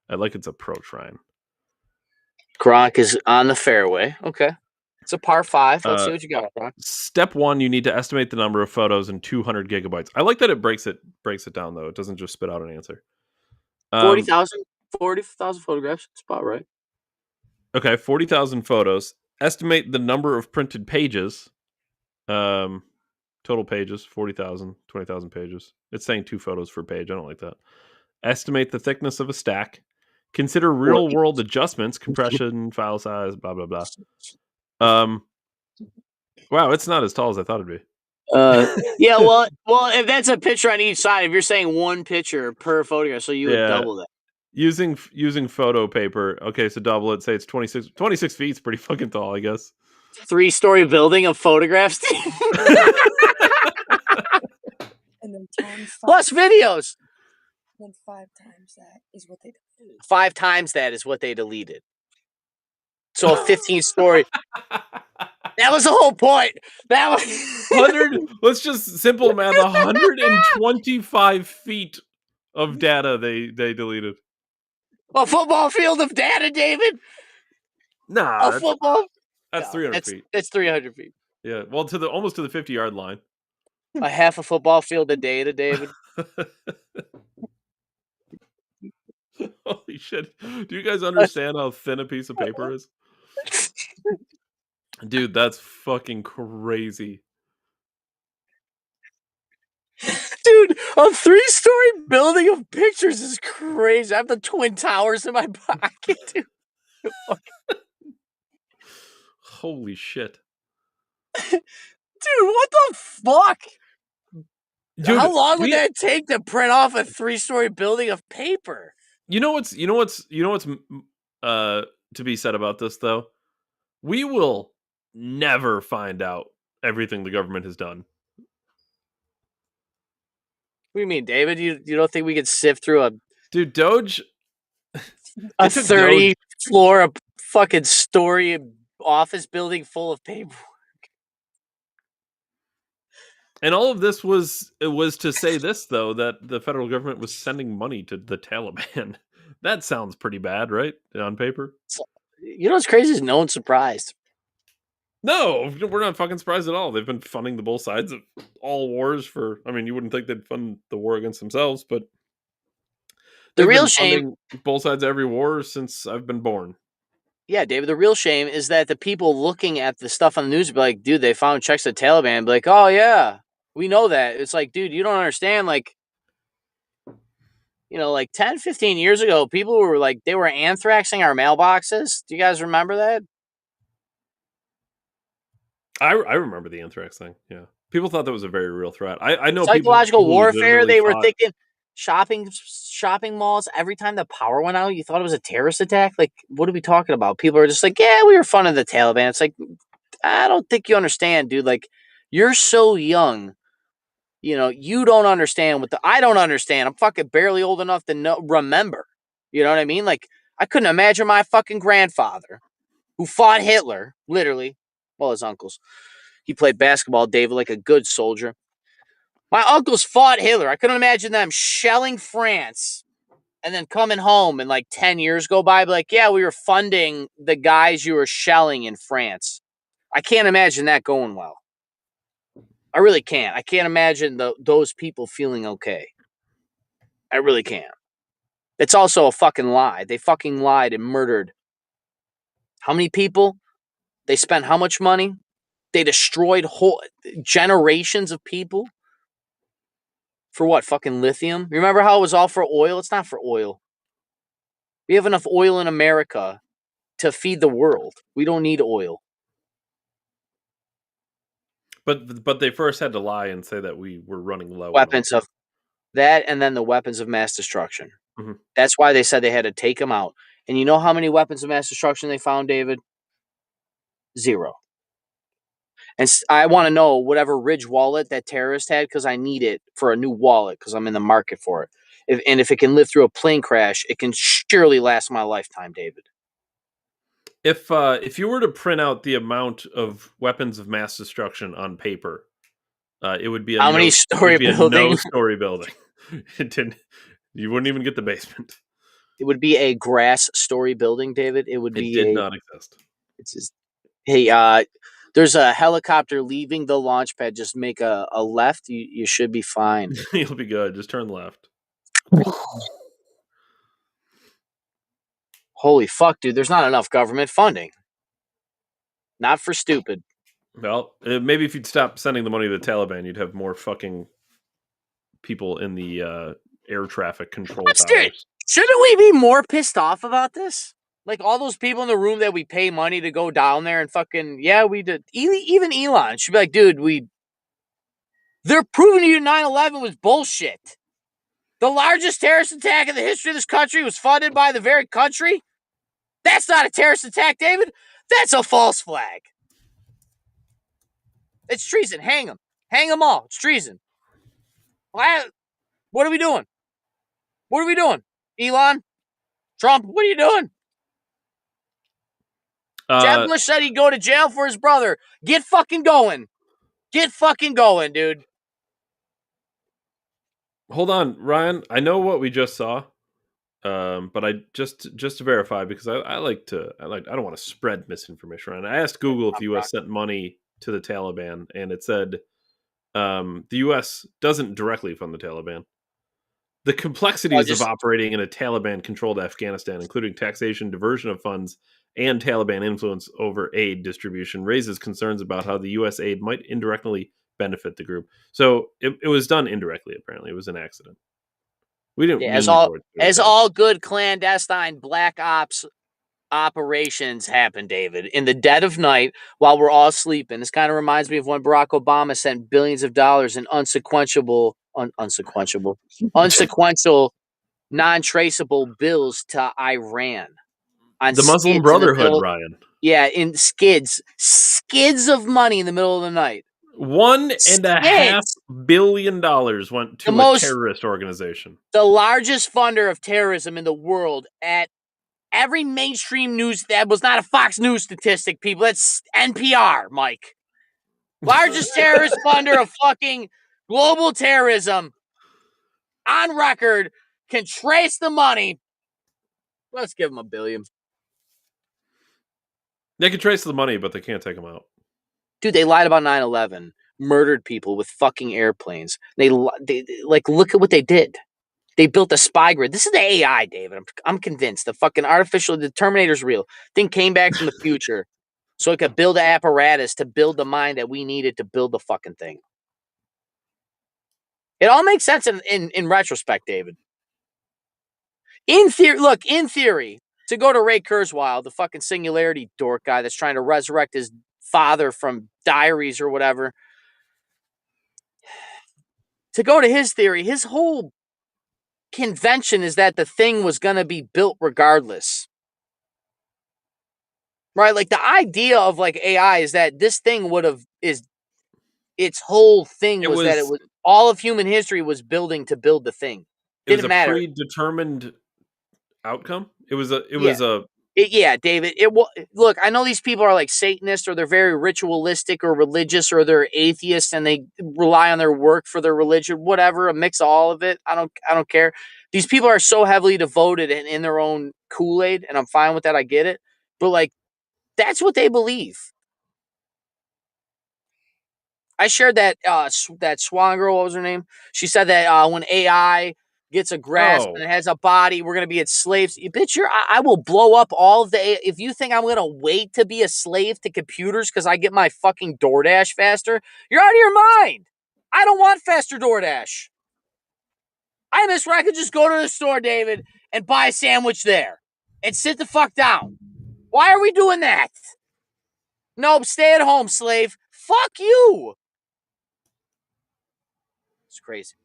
I like its approach, Ryan. Gronk is on the fairway. Okay. It's a par 5. Let's see what you got, Gronk. Step 1, you need to estimate the number of photos in 200 gigabytes. I like that it breaks it down, though. It doesn't just spit out an answer. 40,000 photographs. It's about right. Okay, 40,000 photos. Estimate the number of printed pages. Total pages, 40,000, 20,000 pages. It's saying 2 photos per page. I don't like that. Estimate the thickness of a stack. Consider real-world adjustments, compression, file size, blah, blah, blah. Wow, it's not as tall as I thought it'd be. Yeah, well, if that's a picture on each side, if you're saying one picture per photograph, so you would double that. Using photo paper. Okay, so double it. Say it's 26 feet. Is pretty fucking tall, I guess. 3-story building of photographs. And then times 5. Plus videos. Then 5 times that is what they deleted. 5 times that is what they deleted. So a 15-story. That was the whole point. That was 100. Let's just simple math. 125 feet of data they deleted. a football field of data, David. Nah, A football. that's No, 300 feet. That's 300 feet. Yeah, well, almost to the 50-yard line. A half a football field of data, David. Holy shit! Do you guys understand how thin a piece of paper is? Dude, that's fucking crazy. Dude, a 3-story building of pictures is crazy. I have the Twin Towers in my pocket, dude. Holy shit. Dude, what the fuck? Dude, how long would that take to print off a 3-story building of paper? You know what's to be said about this though? We will never find out everything the government has done. What do you mean, David? You don't think we could sift through a Doge 30-floor a fucking story office building full of paper? And all of this was to say this though, that the federal government was sending money to the Taliban. That sounds pretty bad, right? On paper. You know what's crazy is no one's surprised. No, we're not fucking surprised at all. They've been funding the both sides of all wars for. I mean, you wouldn't think they'd fund the war against themselves, but the real shame, both sides of every war since I've been born. Yeah, David. The real shame is that the people looking at the stuff on the news be like, "Dude, they found checks to Taliban." Be like, "Oh yeah, we know that." It's like, dude, you don't understand. Like, like 10, 15 years ago, people were like, they were anthraxing our mailboxes. Do you guys remember that? I remember the anthrax thing. Yeah, people thought that was a very real threat. I know psychological people warfare. They were thought... thinking shopping malls. Every time the power went out, you thought it was a terrorist attack. Like, what are we talking about? People are just like, yeah, we were fun of the Taliban. It's like, I don't think you understand, dude. Like, you're so young. You don't understand I don't understand. I'm fucking barely old enough to remember. You know what I mean? Like, I couldn't imagine my fucking grandfather, who fought Hitler, literally. Well, his uncles. He played basketball, David, like a good soldier. My uncles fought Hitler. I couldn't imagine them shelling France and then coming home and like 10 years go by. Be like, yeah, we were funding the guys you were shelling in France. I can't imagine that going well. I really can't. I can't imagine those people feeling okay. I really can't. It's also a fucking lie. They fucking lied and murdered how many people? They spent how much money? They destroyed whole generations of people. For what? Fucking lithium? Remember how it was all for oil? It's not for oil. We have enough oil in America to feed the world. We don't need oil. But they first had to lie and say that we were running low. Weapons of that, and then the weapons of mass destruction. Mm-hmm. That's why they said they had to take them out. And you know how many weapons of mass destruction they found, David? 0. And I want to know whatever Ridge wallet that terrorist had, because I need it for a new wallet because I'm in the market for it. If it can live through a plane crash, it can surely last my lifetime, David. If you were to print out the amount of weapons of mass destruction on paper, it would be how many story building? No story building. It didn't. You wouldn't even get the basement. It would be a grass story building, David. It did not exist. It's just, hey, there's a helicopter leaving the launch pad. Just make a left. You should be fine. You'll be good. Just turn left. Holy fuck, dude. There's not enough government funding. Not for stupid. Well, maybe if you'd stop sending the money to the Taliban, you'd have more fucking people in the air traffic control towers. Shouldn't we be more pissed off about this? Like, all those people in the room that we pay money to go down there and fucking, yeah, we did. Even Elon should be like, dude, They're proving to you 9/11 was bullshit. The largest terrorist attack in the history of this country was funded by the very country. That's not a terrorist attack, David. That's a false flag. It's treason. Hang them. Hang them all. It's treason. What are we doing? What are we doing? Elon? Trump? What are you doing? Jeb Bush said he'd go to jail for his brother. Get fucking going. Get fucking going, dude. Hold on, Ryan. I know what we just saw, but I just to verify, because I don't want to spread misinformation around. I asked Google if the U.S. sent money to the Taliban, and it said the U.S. doesn't directly fund the Taliban. The complexities of operating in a Taliban-controlled Afghanistan, including taxation, diversion of funds, and Taliban influence over aid distribution, raises concerns about how the U.S. aid might indirectly benefit the group. So it was done indirectly. Apparently, it was an accident. We didn't. Yeah, as all good clandestine black ops operations happen, David, in the dead of night while we're all sleeping. This kind of reminds me of when Barack Obama sent billions of dollars in unsequential, non-traceable bills to Iran. On the Muslim Brotherhood, Ryan. Yeah, in skids of money in the middle of the night. $1.5 billion went to a terrorist organization. The largest funder of terrorism in the world at every mainstream news. That was not a Fox News statistic, people. That's NPR, Mike. Largest terrorist funder of fucking global terrorism on record, can trace the money. Let's give them $1 billion. They can trace the money, but they can't take them out. Dude, they lied about 9/11, murdered people with fucking airplanes. They like, look at what they did. They built a spy grid. This is the AI, David. I'm convinced. The fucking the Terminator's real. Thing came back from the future so it could build an apparatus to build the mind that we needed to build the fucking thing. It all makes sense in retrospect, David. In theory, to go to Ray Kurzweil, the fucking singularity dork guy that's trying to resurrect his father from diaries or whatever, to go to his theory, his whole convention is that the thing was going to be built regardless. Right? Like, the idea of like AI is that this thing its whole thing was that it was all of human history was building to build the thing. Didn't matter. Predetermined outcome. Yeah, David. Look, I know these people are like Satanists, or they're very ritualistic or religious, or they're atheists and they rely on their work for their religion, whatever, a mix of all of it. I don't care. These people are so heavily devoted and in their own Kool-Aid, and I'm fine with that. I get it. But like, that's what they believe. I shared that Swan girl, what was her name? She said that when AI gets a grasp and it has a body, we're going to be its slaves. Bitch, I will blow up all of the... If you think I'm going to wait to be a slave to computers because I get my fucking DoorDash faster, you're out of your mind. I don't want faster DoorDash. I miss where I could just go to the store, David, and buy a sandwich there and sit the fuck down. Why are we doing that? Nope, stay at home, slave. Fuck you. It's crazy.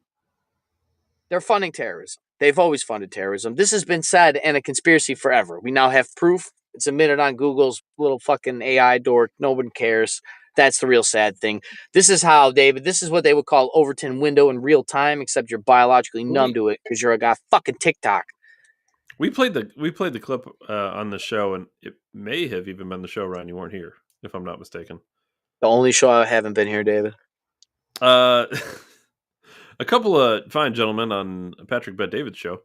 They're funding terrorism. They've always funded terrorism. This has been said and a conspiracy forever. We now have proof. It's admitted on Google's little fucking AI dork. No one cares. That's the real sad thing. This is how, David, this is what they would call Overton window in real time, except you're biologically numb to it because you're a guy fucking TikTok. We played the clip on the show, and it may have even been the show, Ryan. You weren't here, if I'm not mistaken. The only show I haven't been here, David. A couple of fine gentlemen on Patrick Bet David's show,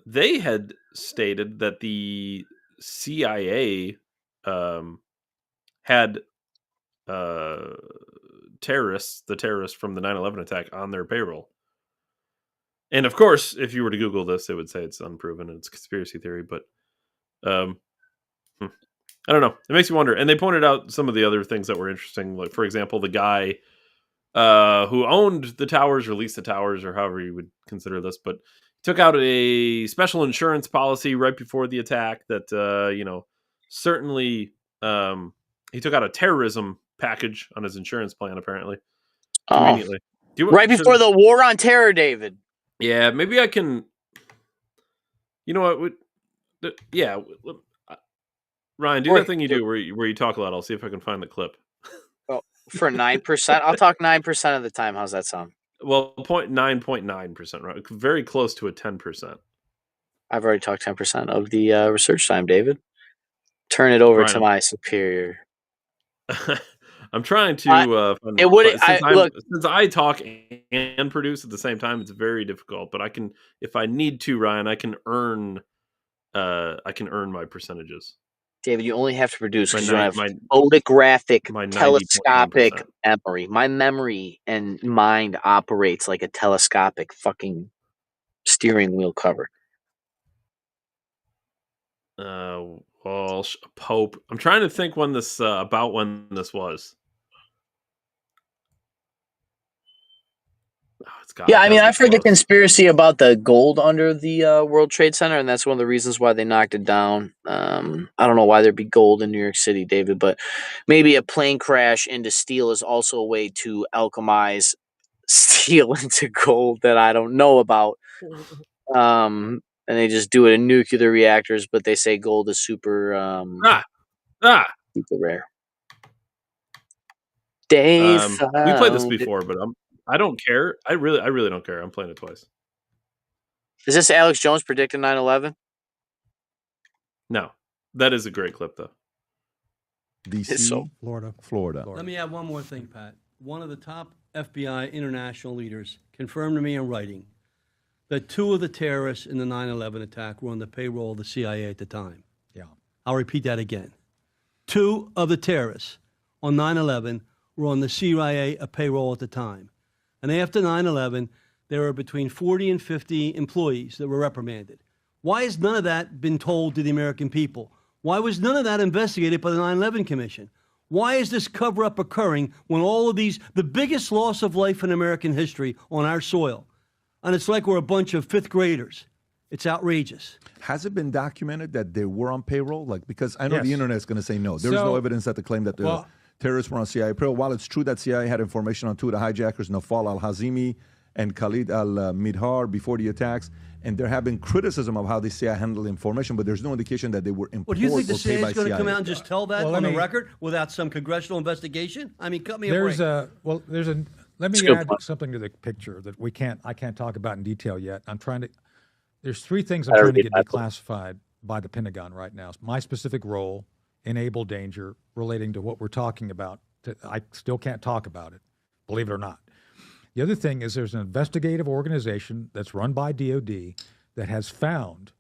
they had stated that the CIA had the terrorists from the 9/11 attack on their payroll. And of course, if you were to Google this, it would say it's unproven and it's a conspiracy theory. But I don't know. It makes you wonder. And they pointed out some of the other things that were interesting. Like, for example, the guy who owned the towers, or leased the towers, or however you would consider this, but took out a special insurance policy right before the attack that, certainly he took out a terrorism package on his insurance plan, apparently. Oh, Conveniently. right before the War on Terror, David. Yeah, maybe I can. You know what? Yeah, Ryan, do that thing you do where you talk a lot. I'll see if I can find the clip. Oh, for 9%, I'll talk 9% of the time. How's that sound? Well, 0.9%, right? Very close to a 10%. I've already talked 10% of the research time, David. Turn it over to my superior. I'm trying to since I talk and produce at the same time, it's very difficult. But I can, if I need to, Ryan, I can earn my percentages. David, you only have to produce because you don't have photographic, telescopic memory. My memory and mind operates like a telescopic fucking steering wheel cover. Well, Pope. I'm trying to think when this was. Yeah, I mean, I've heard the conspiracy about the gold under the World Trade Center, and that's one of the reasons why they knocked it down. I don't know why there'd be gold in New York City, David, but maybe a plane crash into steel is also a way to alchemize steel into gold that I don't know about. And they just do it in nuclear reactors, but they say gold is super super rare. We played this before, but I don't care. I really don't care. I'm playing it twice. Is this Alex Jones predicting 9/11? No, that is a great clip though. DC, Florida. Let me add one more thing, Pat. One of the top FBI international leaders confirmed to me in writing that 2 of the terrorists in the 9/11 attack were on the payroll of the CIA at the time. Yeah. I'll repeat that again. 2 of the terrorists on 9/11 were on the CIA payroll at the time. And after 9/11, there were between 40 and 50 employees that were reprimanded. Why has none of that been told to the American people? Why was none of that investigated by the 9/11 Commission? Why is this cover-up occurring when all of these, the biggest loss of life in American history on our soil? And it's like we're a bunch of 5th graders. It's outrageous. Has it been documented that they were on payroll? Because I know the internet's going to say no. There's no evidence that the claim that the terrorists were on CIA payroll. While it's true that CIA had information on 2 of the hijackers, Nafal al-Hazimi and Khalid al-Midhar, before the attacks, and there have been criticism of how the CIA handled information, but there's no indication that they were employed Well, do you think the or paid CIA by is going to CIA. come out and just tell that on the record without some congressional investigation? I mean, cut me a break. Let me add something to the picture that I can't talk about in detail yet. There's 3 things I'm trying to get declassified by the Pentagon right now. My specific role, enable danger, relating to what we're talking about. I still can't talk about it, believe it or not. The other thing is there's an investigative organization that's run by DOD that has found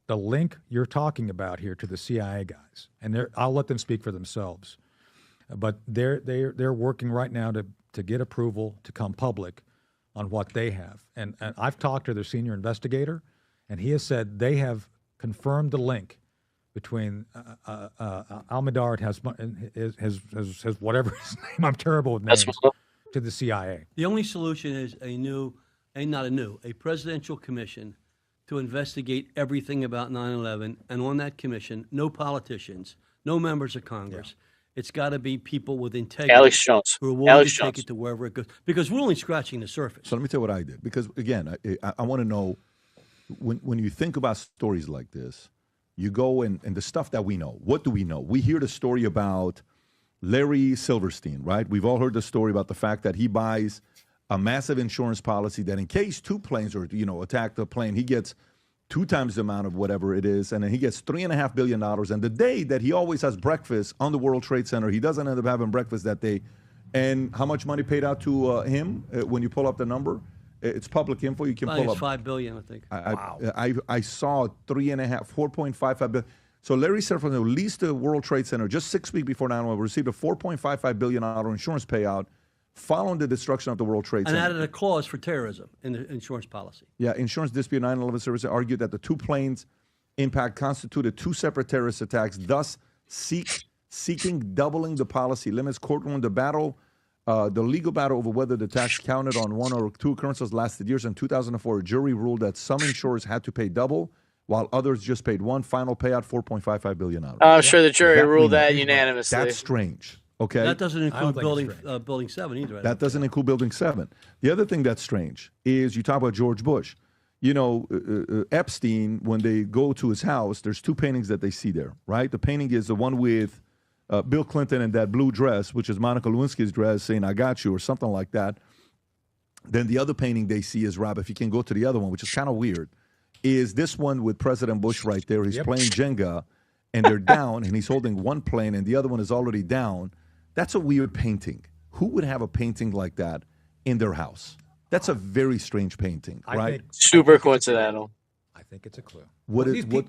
the link you're talking about here to the CIA guys. And I'll let them speak for themselves. But they're working right now to get approval to come public on what they have. And I've talked to their senior investigator, and he has said they have confirmed the link between Al-Midhar and his whatever his name, I'm terrible with names, to the CIA. The only solution is a presidential commission to investigate everything about 9/11, and on that commission, no politicians, no members of Congress. Yeah. It's got to be people with integrity. Alex Jones. Who are willing to take it to wherever it goes. Because we're only scratching the surface. So let me tell you what I did. Because, again, I want to know, when you think about stories like this, you go and the stuff that we know. What do we know? We hear the story about Larry Silverstein, right? We've all heard the story about the fact that he buys a massive insurance policy that in case 2 planes attack the plane, he gets 2 times the amount of whatever it is, and then he gets $3.5 billion. And the day that he always has breakfast on the World Trade Center, he doesn't end up having breakfast that day. And how much money paid out to him when you pull up the number? It's public info. You can pull up. $5 billion, I think. Wow. I saw 4.55 billion. So Larry Silverstein leased the World Trade Center just 6 weeks before 9/11, received a $4.55 billion insurance payout following the destruction of the World Trade Center. And added a clause for terrorism in the insurance policy. Yeah, Insurance Dispute 9/11 Service argued that the 2 planes' impact constituted 2 separate terrorist attacks, thus seeking doubling the policy limits. Court won the legal battle over whether the tax counted on 1 or 2 occurrences lasted years. In 2004, a jury ruled that some insurers had to pay double, while others just paid 1. Final payout, $4.55 billion. I'm sure the jury ruled that unanimously. That's strange. Okay, That doesn't I don't include think it's building 7 either. I that don't doesn't think. include Building 7. The other thing that's strange is you talk about George Bush. You know, Epstein, when they go to his house, there's two paintings that they see there, right? The painting is the one with Bill Clinton in that blue dress, which is Monica Lewinsky's dress, saying, I got you, or something like that. Then the other painting they see is, Rob, if you can go to the other one, which is kind of weird, is this one with President Bush right there. He's playing Jenga, and they're down, and he's holding one plane, and the other one is already down. That's a weird painting. Who would have a painting like that in their house? That's a very strange painting, right? Super coincidental. I think it's a clue. What is what?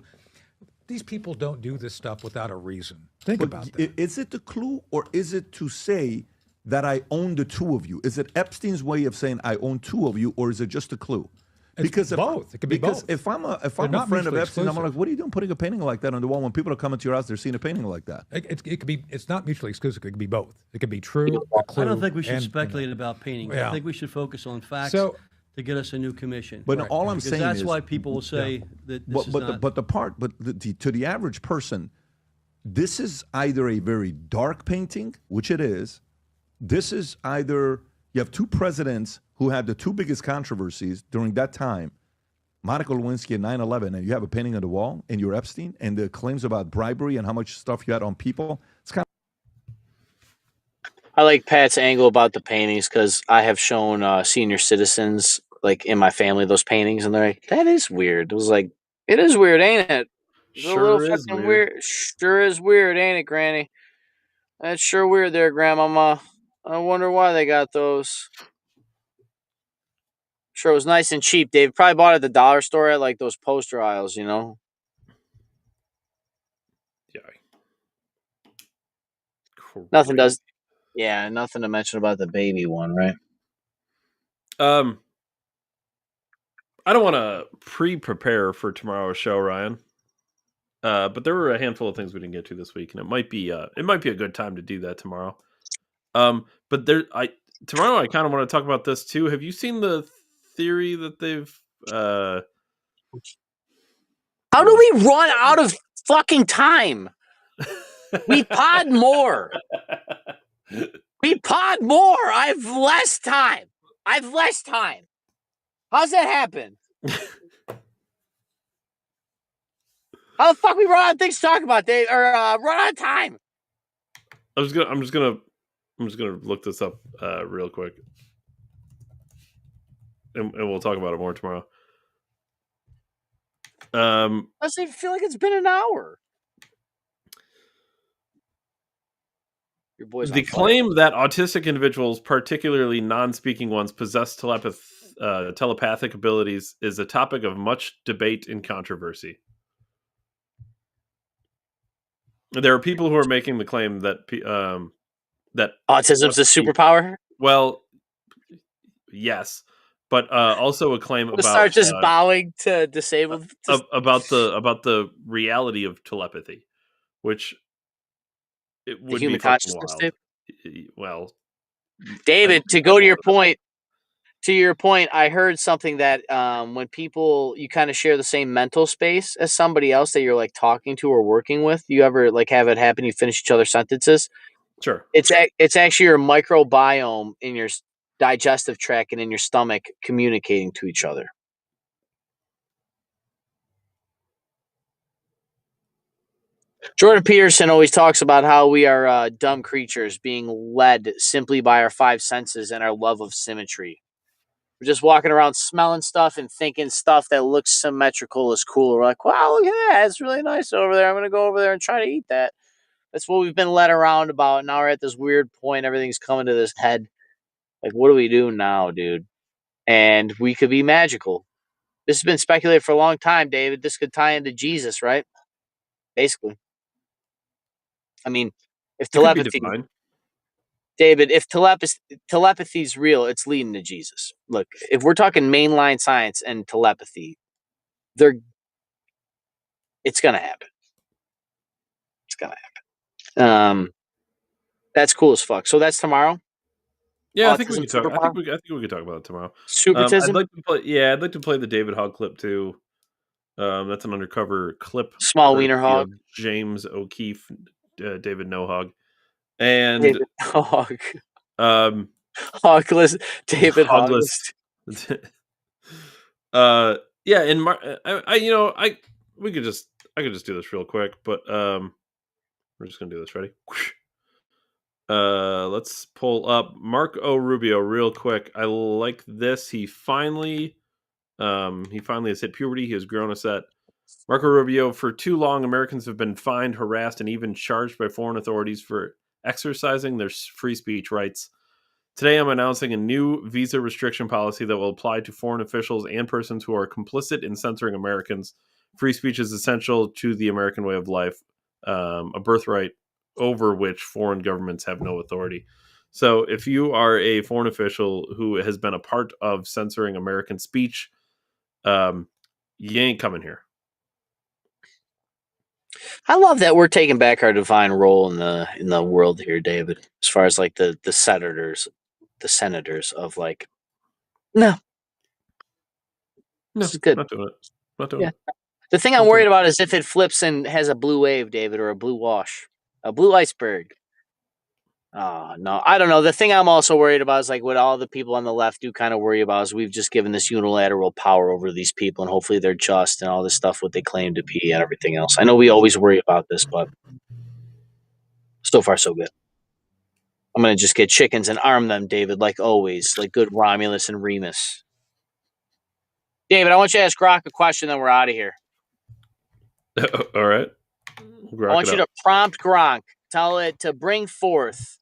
These people don't do this stuff without a reason. Think about that. Is it the clue, or is it to say that I own the two of you? Is it Epstein's way of saying I own two of you, or is it just a clue? Because both. It could be both. If I'm a friend of mutually Epstein, I'm exclusive. like, what are you doing putting a painting like that on the wall when people are coming to your house? They're seeing a painting like that. It could be. It's not mutually exclusive. It could be both. It could be true. A clue, I don't think we should and- speculate about paintings. Yeah. I think we should focus on facts So- to get us a new commission. But all I'm Because saying that's is, why people will say that this is not. to the average person, this is either a very dark painting, which it is. This is either you have two presidents who had the two biggest controversies during that time, Monica Lewinsky and 9/11, and you have a painting on the wall, and you're Epstein, and the claims about bribery and how much stuff you had on people. It's kind I like Pat's angle about the paintings because I have shown senior citizens like in my family those paintings, and they're like, "That is weird." It was like, "It is weird, ain't it? It's a little Sure is fucking weird. Sure is weird, ain't it, Granny? That's sure weird, there, Grandmama. I wonder why they got those." Sure, it was nice and cheap. Dave probably bought it at the dollar store at like those poster aisles, you know. Yeah. Nothing does. Yeah, nothing to mention about the baby one, right? I don't want to pre-prepare for tomorrow's show, Ryan. But there were a handful of things we didn't get to this week, and it might be a good time to do that tomorrow. But tomorrow I kind of want to talk about this too. Have you seen the theory that they've? How do we run out of fucking time? We pod more. We pod more. I have less time. How's that happen? How the fuck we run out of things to talk about, Dave? Or run out of time? I'm just gonna look this up real quick, and we'll talk about it more tomorrow. Doesn't even feel like it's been an hour. Your boy's The on fire. claim that autistic individuals, particularly non-speaking ones, possess telepathic abilities is a topic of much debate and controversy. There are people who are making the claim that that Autism's a superpower. Well, yes, but also a claim We'll start just bowing to disabled. about the reality of telepathy, which it would human be fucking consciousness, wild. Dave? Well, David, to go to your point, I heard something that when people you kind of share the same mental space as somebody else that you're like talking to or working with, you ever like have it happen? You finish each other's sentences. sure. It's actually your microbiome in your digestive tract and in your stomach communicating to each other. Jordan Peterson always talks about how we are dumb creatures being led simply by our five senses and our love of symmetry. We're just walking around smelling stuff and thinking stuff that looks symmetrical is cool. We're like, wow, look at that. It's really nice over there. I'm going to go over there and try to eat that. That's what we've been led around about. Now we're at this weird point. Everything's coming to this head. Like, what do we do now, dude? And we could be magical. This has been speculated for a long time, David. This could tie into Jesus, right? Basically. I mean, if It could be telepathy, divine. David, if telepathy's real, it's leading to Jesus. Look, if we're talking mainline science and telepathy, it's gonna happen. It's gonna happen. That's cool as fuck. So that's tomorrow. Yeah, I think we Autism could talk. I superpower? think we could talk about it tomorrow. Supertism. I'd like to play the David Hogg clip too. That's an undercover clip. Small wiener courtesy hog. of James O'Keefe, David No Hog. And David Hogg. Hogless. David Hogless. Yeah, and we could just I could just do this real quick, but we're just gonna do this. Ready? Let's pull up Marco Rubio real quick. I like this. He finally has hit puberty. He has grown a set. Marco Rubio, for too long, Americans have been fined, harassed, and even charged by foreign authorities for exercising their free speech rights. Today, I'm announcing a new visa restriction policy that will apply to foreign officials and persons who are complicit in censoring Americans. Free speech is essential to the American way of life, a birthright over which foreign governments have no authority. So if you are a foreign official who has been a part of censoring American speech, you ain't coming here. I love that we're taking back our divine role in the world here, David. As far as like the senators of like, no, this is good. Not doing it. Not doing it. The thing I'm worried about is if it flips and has a blue wave, David, or a blue wash, a blue iceberg. Oh, no, I don't know. The thing I'm also worried about is like what all the people on the left do kind of worry about is we've just given this unilateral power over these people and hopefully they're just and all this stuff, what they claim to be and everything else. I know we always worry about this, but so far so good. I'm going to just get chickens and arm them, David, like always, like good Romulus and Remus. David, I want you to ask Gronk a question, then we're out of here. All right. I want you to prompt Gronk, tell it to bring forth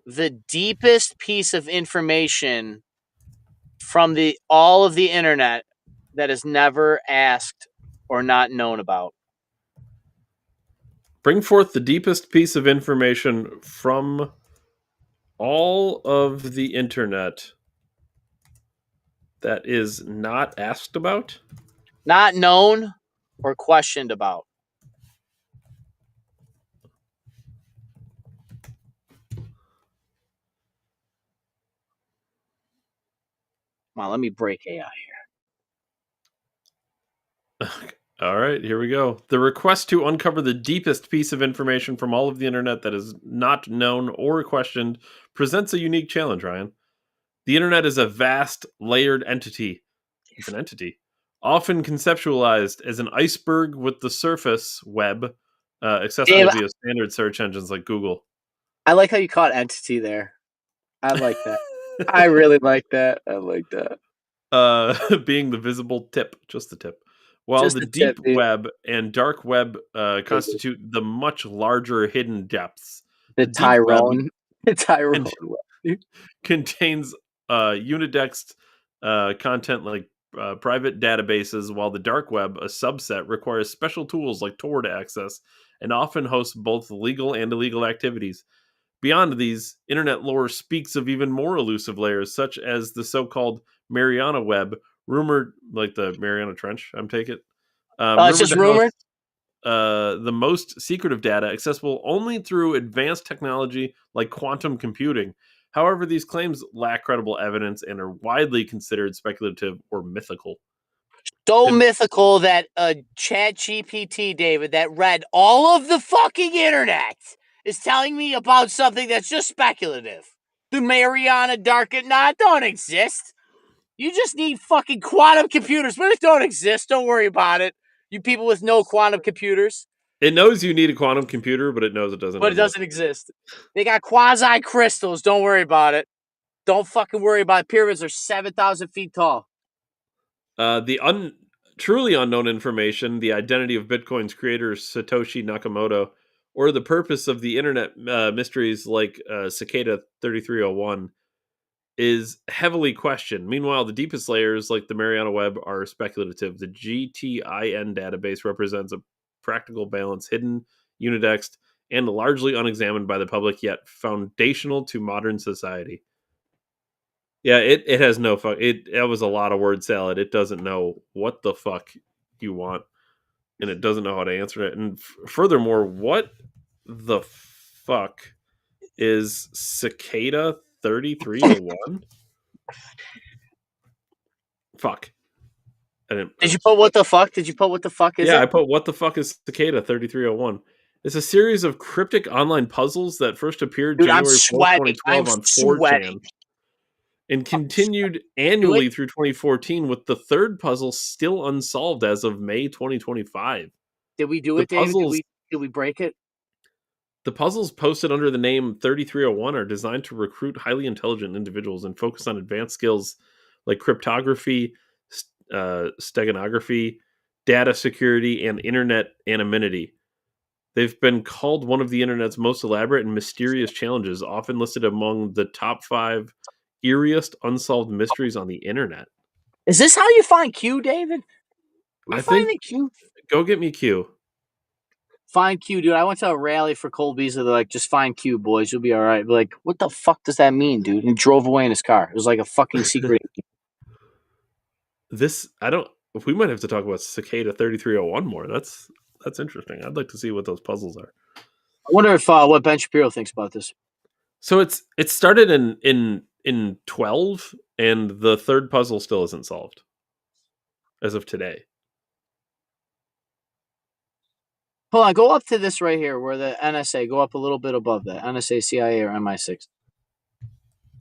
the deepest piece of information from all of the internet that is never asked or not known about. Bring forth the deepest piece of information from all of the internet that is not asked about? Not known or questioned about. Come on, let me break AI here. All right, here we go. The request to uncover the deepest piece of information from all of the internet that is not known or questioned presents a unique challenge, Ryan. The internet is a vast, layered entity. It's an entity. Often conceptualized as an iceberg with the surface web, accessible via standard search engines like Google. I like how you caught entity there. I like that. I really like that. I like that. Being the visible tip, just the tip. While Just the the deep tip, dude. web and dark web constitute the much larger hidden depths. The deep web Tyrone. The Tyrone. contains unindexed content like private databases, while the dark web, a subset, requires special tools like Tor to access and often hosts both legal and illegal activities. Beyond these, internet lore speaks of even more elusive layers, such as the so-called Mariana Web, rumored like the Mariana Trench. I'm taking it. It's just rumored. The most secretive data accessible only through advanced technology like quantum computing. However, these claims lack credible evidence and are widely considered speculative or mythical. So mythical that ChatGPT, David, that read all of the fucking internet is telling me about something that's just speculative. The Mariana Dark don't exist. You just need fucking quantum computers, but it don't exist. Don't worry about it. You people with no quantum computers. It knows you need a quantum computer, but it knows it doesn't. But it doesn't exist. They got quasi crystals. Don't worry about it. Don't fucking worry about it. Pyramids are 7,000 feet tall. The truly unknown information, the identity of Bitcoin's creator Satoshi Nakamoto, or the purpose of the internet mysteries like Cicada 3301, is heavily questioned. Meanwhile, the deepest layers, like the Mariana Web, are speculative. The GTIN database represents a practical balance, hidden, unindexed, and largely unexamined by the public, yet foundational to modern society. Yeah, it has no fuck. That was a lot of word salad. It doesn't know what the fuck you want, and it doesn't know how to answer it. And furthermore, what the fuck is Cicada 3301? Fuck. Did you put what the fuck? Did you put what the fuck is it? Yeah, I put what the fuck is Cicada 3301. It's a series of cryptic online puzzles that first appeared Dude, I'm January 4th, sweating. 2012 I'm on 4chan sweating. and continued annually through 2014, with the third puzzle still unsolved as of May 2025. Did we do The it, David? puzzles, Did we break it? the puzzles posted under the name 3301 are designed to recruit highly intelligent individuals and focus on advanced skills like cryptography, steganography, data security, and internet anonymity. They've been called one of the internet's most elaborate and mysterious challenges, often listed among the top 5 eeriest unsolved mysteries on the internet. Is this how you find Q, David? I think Q. Go get me Q. Find Q, dude. I went to a rally for Colby's. They're like, just find Q, boys. You'll be all right. Like, what the fuck does that mean, dude? And he drove away in his car. It was like a fucking secret. We might have to talk about Cicada 3301 more. That's interesting. I'd like to see what those puzzles are. I wonder if what Ben Shapiro thinks about this. So it started in 12, and the third puzzle still isn't solved as of today. Hold on, go up to this right here where the NSA, go up a little bit above that. NSA, CIA, or MI6.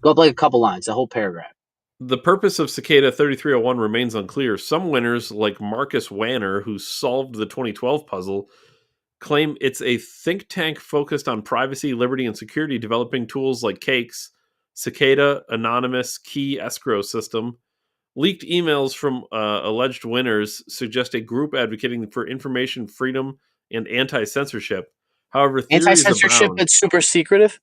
Go up like a couple lines, the whole paragraph. The purpose of Cicada 3301 remains unclear. Some winners, like Marcus Wanner, who solved the 2012 puzzle, claim it's a think tank focused on privacy, liberty, and security, developing tools like Cakes, Cicada, Anonymous, Key Escrow System. Leaked emails from alleged winners suggest a group advocating for information freedom and anti-censorship. However, anti-censorship that's super secretive?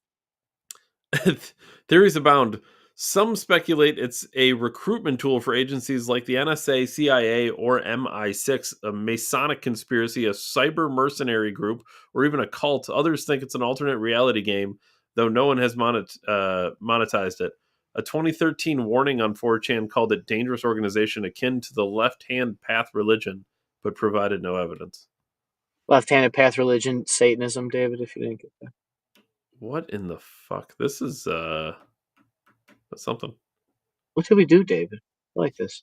Theories abound. Some speculate it's a recruitment tool for agencies like the NSA, CIA, or MI6, a Masonic conspiracy, a cyber mercenary group, or even a cult. Others think it's an alternate reality game, though no one has monetized it. A 2013 warning on 4chan called it dangerous organization akin to the left-hand path religion, but provided no evidence. Left-handed path religion, Satanism, David, if you didn't get that. What in the fuck? This is that's something. What should we do, David? I like this.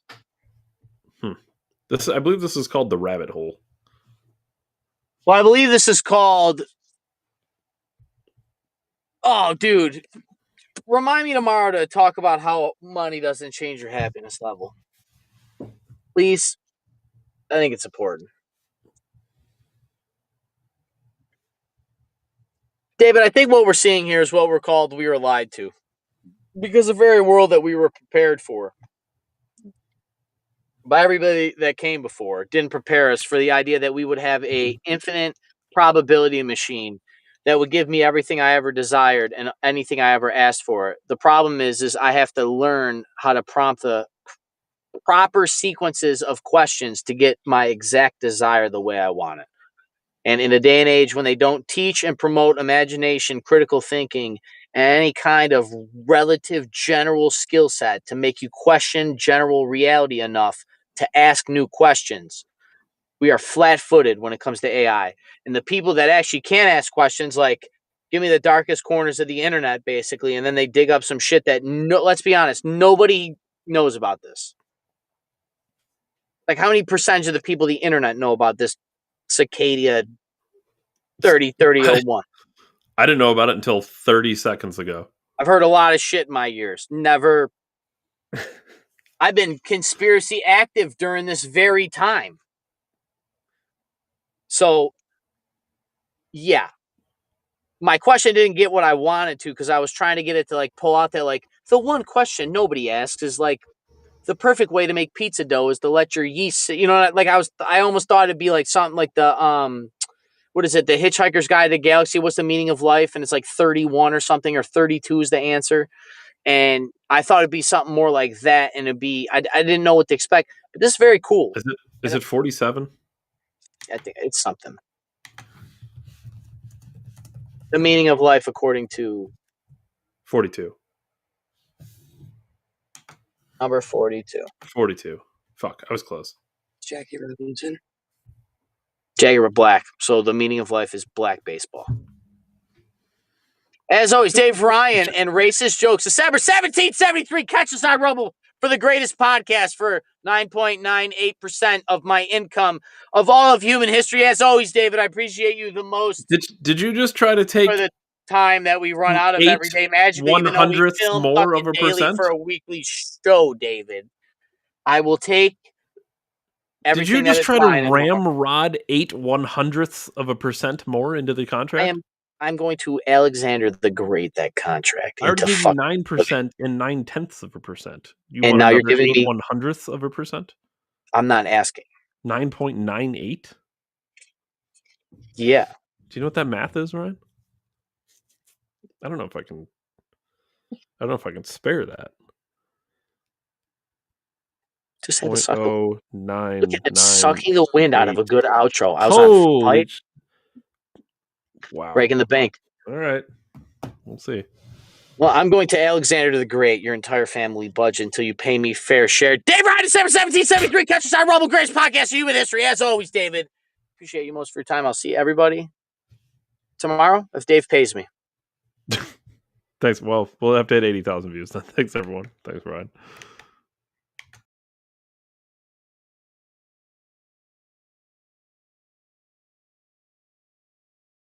I believe this is called the rabbit hole. Well, I believe this is called... Oh, dude. Remind me tomorrow to talk about how money doesn't change your happiness level. Please. I think it's important. David, I think what we're seeing here is what we're called we were lied to. Because the very world that we were prepared for by everybody that came before didn't prepare us for the idea that we would have a infinite probability machine that would give me everything I ever desired and anything I ever asked for. The problem is I have to learn how to prompt the proper sequences of questions to get my exact desire the way I want it. And in a day and age when they don't teach and promote imagination, critical thinking, and any kind of relative general skill set to make you question general reality enough to ask new questions, we are flat-footed when it comes to AI. And the people that actually can ask questions, like, give me the darkest corners of the internet, basically, and then they dig up some shit that, let's be honest, nobody knows about this. Like, how many percentage of the people on the internet know about this Cicada 3001? I didn't know about it until 30 seconds ago. I've heard a lot of shit in my years. Never. I've been conspiracy active during this very time. So, yeah. My question didn't get what I wanted to because I was trying to get it to like pull out that like the one question nobody asks is like the perfect way to make pizza dough is to let your yeast, like I almost thought it'd be like something like the what is it? The Hitchhiker's Guide to the Galaxy. What's the meaning of life? And it's like 31 or something, or 32 is the answer. And I thought it'd be something more like that. And it'd be, I didn't know what to expect, but this is very cool. Is it 47? I think it's something. The meaning of life according to 42. Number 42. 42. Fuck, I was close. Jackie Robinson. Jaguar Black. So the meaning of life is black baseball. As always, Dave Ryan and Racist Jokes. December 17th, 73. Catch us on Rumble. for the greatest podcast for 9.98% of my income of all of human history. As always, David, I appreciate you the most Did you just try to take for the time that we run out of everyday magic, even though we 1/100th film more of fucking a daily percent? for a weekly show, David. I will take everything Did you that just is try mine to and more. ramrod 8/100ths of a percent more into the contract? I'm going to Alexander the Great that contract. I already into gave you fuck- 9% and 9/10ths of a percent. You And want now you're another giving me- 8/100ths of a percent? I'm not asking. 9.98? Yeah. Do you know what that math is, Ryan? I don't know if I can spare that. Just had to suck. Look at it 0.099. sucking the wind out of a good outro. I was Holy on fight, wow. breaking the bank. All right. We'll see. Well, I'm going to Alexander the Great, your entire family budget until you pay me fair share. Dave Ryan, December 1773, Catch Us on Rumble, greatest podcast of human history. As always, David, appreciate you most for your time. I'll see everybody tomorrow if Dave pays me. Thanks. Well, we'll have to hit 80,000 views then. Thanks, everyone. Thanks, Ryan.